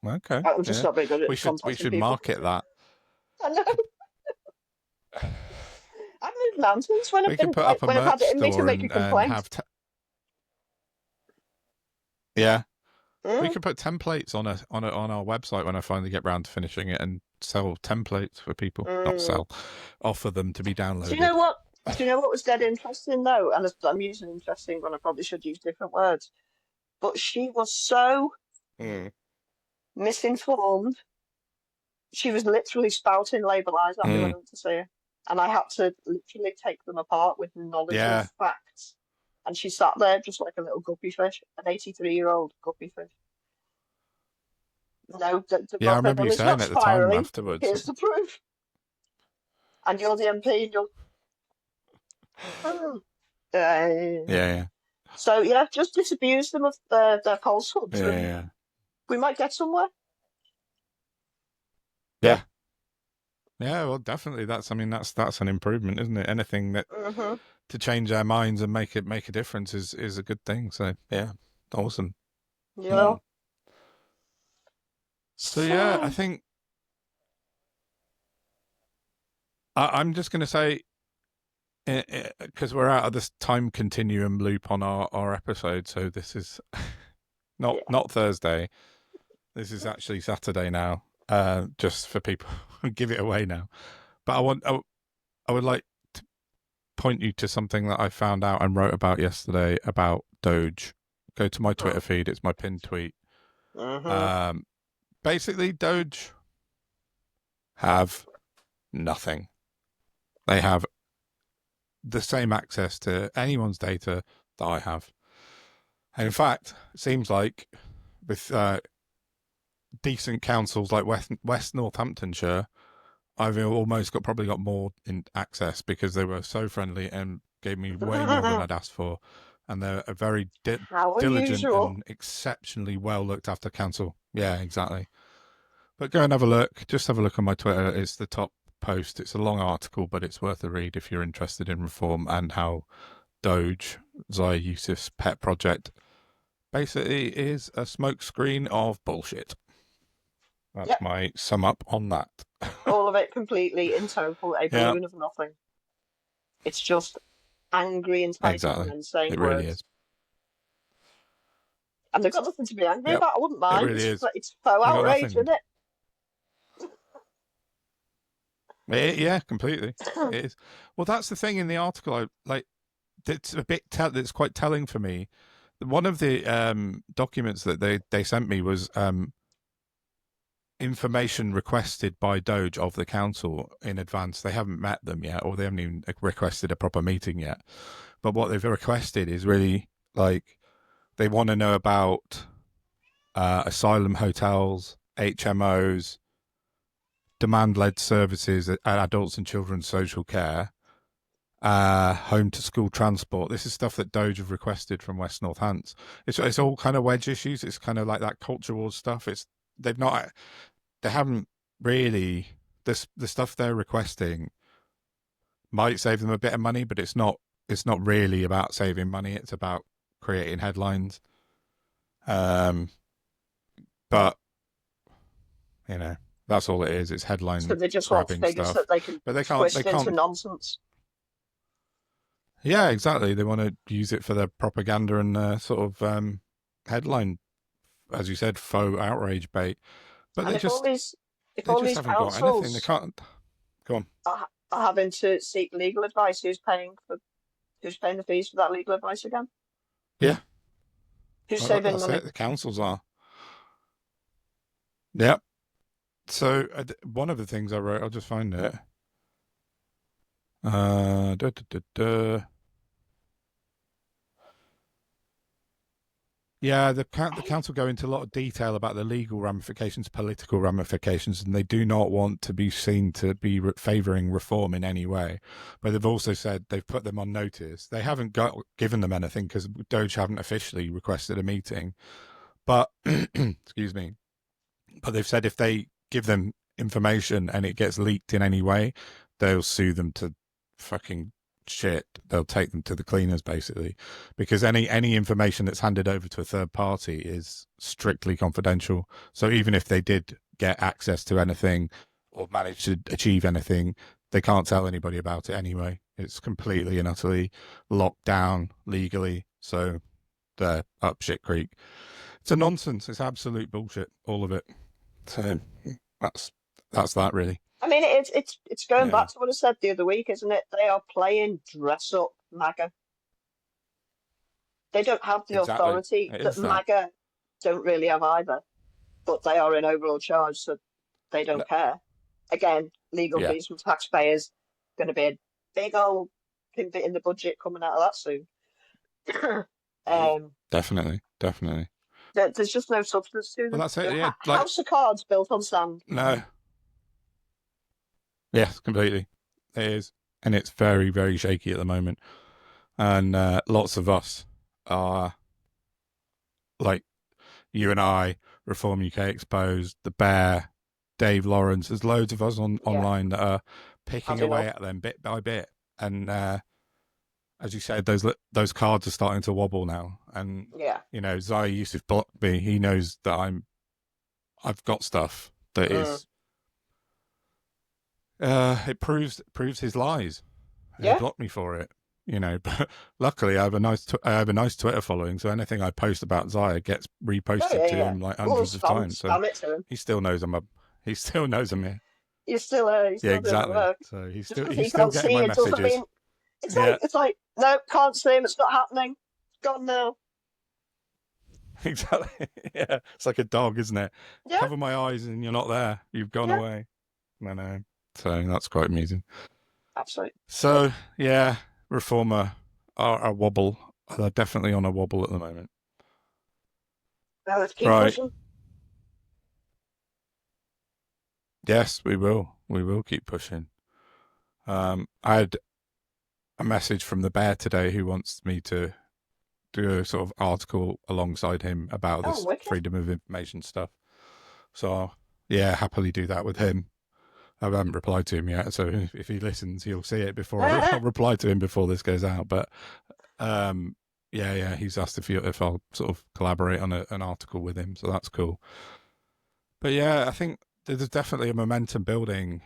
Okay. I'm just not very good at we should market that. I know. I've moved mountains when I've had it in me to make a complaint. We could put templates on our website when I finally get round to finishing it, and sell templates for people. Not offer them to be downloaded. Do you know what? Was dead interesting though? And I'm using interesting when I probably should use different words. But she was so misinformed. She was literally spouting Labour lies at me when I went to see her, and I had to literally take them apart with knowledge and facts. And she sat there just like a little guppy fish, an 83-year-old guppy fish. No, I remember you saying at the time afterwards. Here's the proof. And you're the MP, and yeah. So just disabuse them of their falsehoods. Yeah. We might get somewhere. Yeah. Yeah, well, definitely. That's an improvement, isn't it? Anything that to change their minds and make a difference is a good thing. So yeah, awesome. Yeah. So I think I'm just going to say, because we're out of this time continuum loop on our episode, so this is not Thursday. This is actually Saturday now. Just for people, give it away now. But I would like to point you to something that I found out and wrote about yesterday about Doge. Go to my Twitter feed; it's my pinned tweet. Basically, Doge have nothing. They have the same access to anyone's data that I have. And in fact, it seems like with decent councils like West Northamptonshire, I've probably got more in access because they were so friendly and gave me way more than I'd asked for. And they're a very diligent and exceptionally well looked after council. Yeah, exactly. But go and have a look. Just have a look on my Twitter. It's the top post. It's a long article, but it's worth a read if you're interested in reform and how Doge, Zaya Yusuf's pet project, basically is a smokescreen of bullshit. That's my sum up on that. All of it completely in total, a balloon of nothing. It's just angry entitlement and saying it words. Really is. And they've got nothing to be angry Yep. about. I wouldn't It mind. really is. It's faux They got outrage, nothing. isn't it? Yeah, completely. It is. Well, that's the thing in the article. It's a bit. It's quite telling for me. One of the documents that they sent me was information requested by Doge of the council in advance. They haven't met them yet, or they haven't even requested a proper meeting yet. But what they've requested is really like they want to know about asylum hotels, HMOs, demand-led services, adults and children's social care, home to school transport. This is stuff that Doge have requested from West North Hants. It's all kind of wedge issues. It's kind of like that culture wars stuff. They haven't really the stuff they're requesting might save them a bit of money, but it's not really about saving money. It's about creating headlines. But you know, that's all it is. It's headline So they just want grabbing figures stuff. that they can But they twist can't. into nonsense. Yeah, exactly. They want to use it for their propaganda and sort of headline, as you said, faux outrage bait. But And they if all just these haven't got anything. They councils can't. Go on. are having to seek legal advice, who's paying the fees for that legal advice again? Yeah. Who's Well, saving that's money? it. The councils are. Yep. So one of the things I wrote, I'll just find it. Yeah, the council go into a lot of detail about the legal ramifications, political ramifications, and they do not want to be seen to be favouring reform in any way. But they've also said they've put them on notice. They haven't given them anything because Doge haven't officially requested a meeting. But, excuse me, but they've said if they give them information and it gets leaked in any way, they'll sue them to fucking shit. They'll take them to the cleaners, basically, because any information that's handed over to a third party is strictly confidential. So even if they did get access to anything or manage to achieve anything, they can't tell anybody about it anyway. It's completely and utterly locked down legally. So they're up shit creek. It's a nonsense. It's absolute bullshit, all of it. So that's that really. I mean, it's going back to what I said the other week, isn't it? They are playing dress up MAGA. They don't have the authority that MAGA don't really have either, but they are in overall charge, so they don't care. Again, legal fees from taxpayers, going to be a big old bit in the budget coming out of that soon. Definitely. There's just no substance to them. Well, that's it. Yeah, House of cards built on sand. No. Yes, completely. It is, and it's very, very shaky at the moment. And lots of us are like you and I, Reform UK Exposed, The Bear, Dave Lawrence. There's loads of us online that are picking away at them bit by bit. And as you said, those cards are starting to wobble now. And you know, Zaya Yusuf blocked me. He knows that I've got stuff that is. It proves his lies. He blocked me for it, you know. But luckily, I have a nice Twitter following, so anything I post about Zaya gets reposted to him like hundreds of times. So he still knows I'm here. You're still exactly. Work. So he's still getting my messages. It's like no, can't see him. It's not happening. It's gone now. Exactly. Yeah, it's like a dog, isn't it? Yeah. Cover my eyes and you're not there. You've gone away. I know. So that's quite amusing. Absolutely. So yeah, Reformer are a wobble. They're definitely on a wobble at the moment. Now let's keep pushing. Yes, we will. We will keep pushing. I had a message from the Bear today who wants me to do a sort of article alongside him about this freedom of information stuff. So yeah, happily do that with him. I haven't replied to him yet, so if he listens, he'll see it before I'll reply to him before this goes out. But he's asked if I'll sort of collaborate on an article with him, so that's cool. But yeah, I think there's definitely a momentum building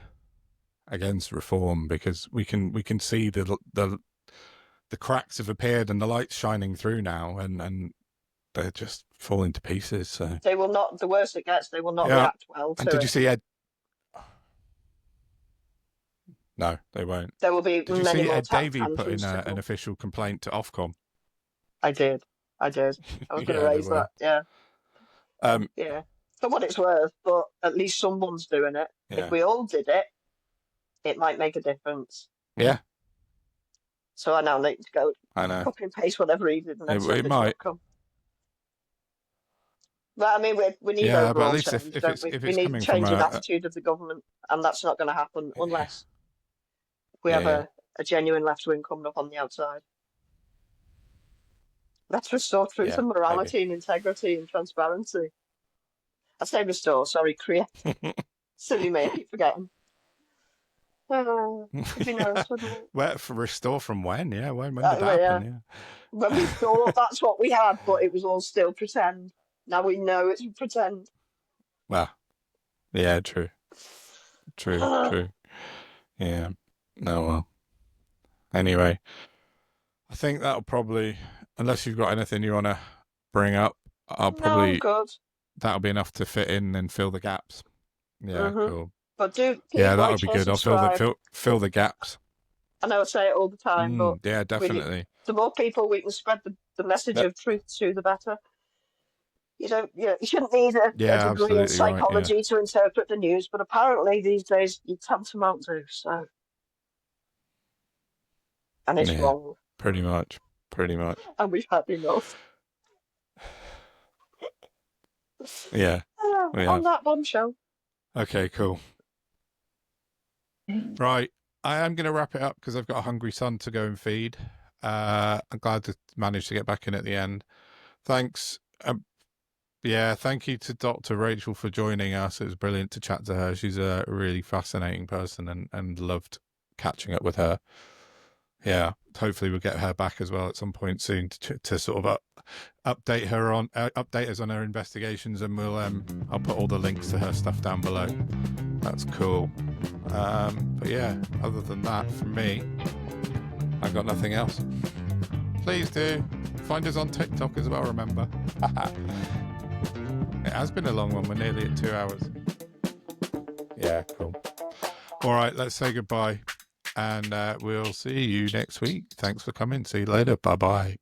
against reform because we can see the cracks have appeared and the light's shining through now, and they're just falling to pieces. So they will not. The worse it gets, they will not Yeah. react well and to did it. you see Ed? No, they won't. There will be Did you many see more Ed Davey put tantrums in to an come. official complaint to Ofcom? I did. I was going to Yeah, they raise were. that. Yeah. Yeah. For what it's worth, but at least someone's doing it. Yeah. If we all did it, it might make a difference. Yeah, So I now need to go I know. copy and paste whatever he did and then It send it to might. Ofcom. But I mean, we need Yeah, but at overall least change, if don't it's we? if We it's need coming change from in attitude of the government, and that's not going to happen unless we have Yeah. a genuine left wing coming up on the outside. Let's restore truth Yeah, and morality and integrity and transparency. I say restore, sorry, create. Silly me, I keep forgetting. It'd be nice, wouldn't it? Where for restore from when? Yeah, when did Well, that yeah. happen? When we thought that's what we had, but it was all still pretend. Now we know it's pretend. Well, yeah, true. Yeah. No, well. Anyway, I think that'll probably, unless you've got anything you want to bring up, No, good. that'll be enough to fit in and fill the gaps. Yeah, cool. But do keep Yeah, that'll like, be share, good. I'll subscribe. fill the gaps. I know I say it all the time, but Yeah, definitely. the more people we can spread the message of truth to, the better. You shouldn't need a degree in psychology to interpret the news, but apparently these days you tantamount to. So, and it's wrong. Pretty much. And we've had enough. Yeah. On that bombshell. Okay, cool. Right. I am going to wrap it up because I've got a hungry son to go and feed. I'm glad to manage to get back in at the end. Thanks. Thank you to Dr. Rachel for joining us. It was brilliant to chat to her. She's a really fascinating person and loved catching up with her. Yeah, hopefully we'll get her back as well at some point soon to sort of update us on her investigations, and I'll put all the links to her stuff down below. That's cool. But yeah, other than that, from me, I've got nothing else. Please do find us on TikTok as well, remember. It has been a long one. We're nearly at 2 hours. Yeah, cool. All right, let's say goodbye. And we'll see you next week. Thanks for coming. See you later. Bye-bye.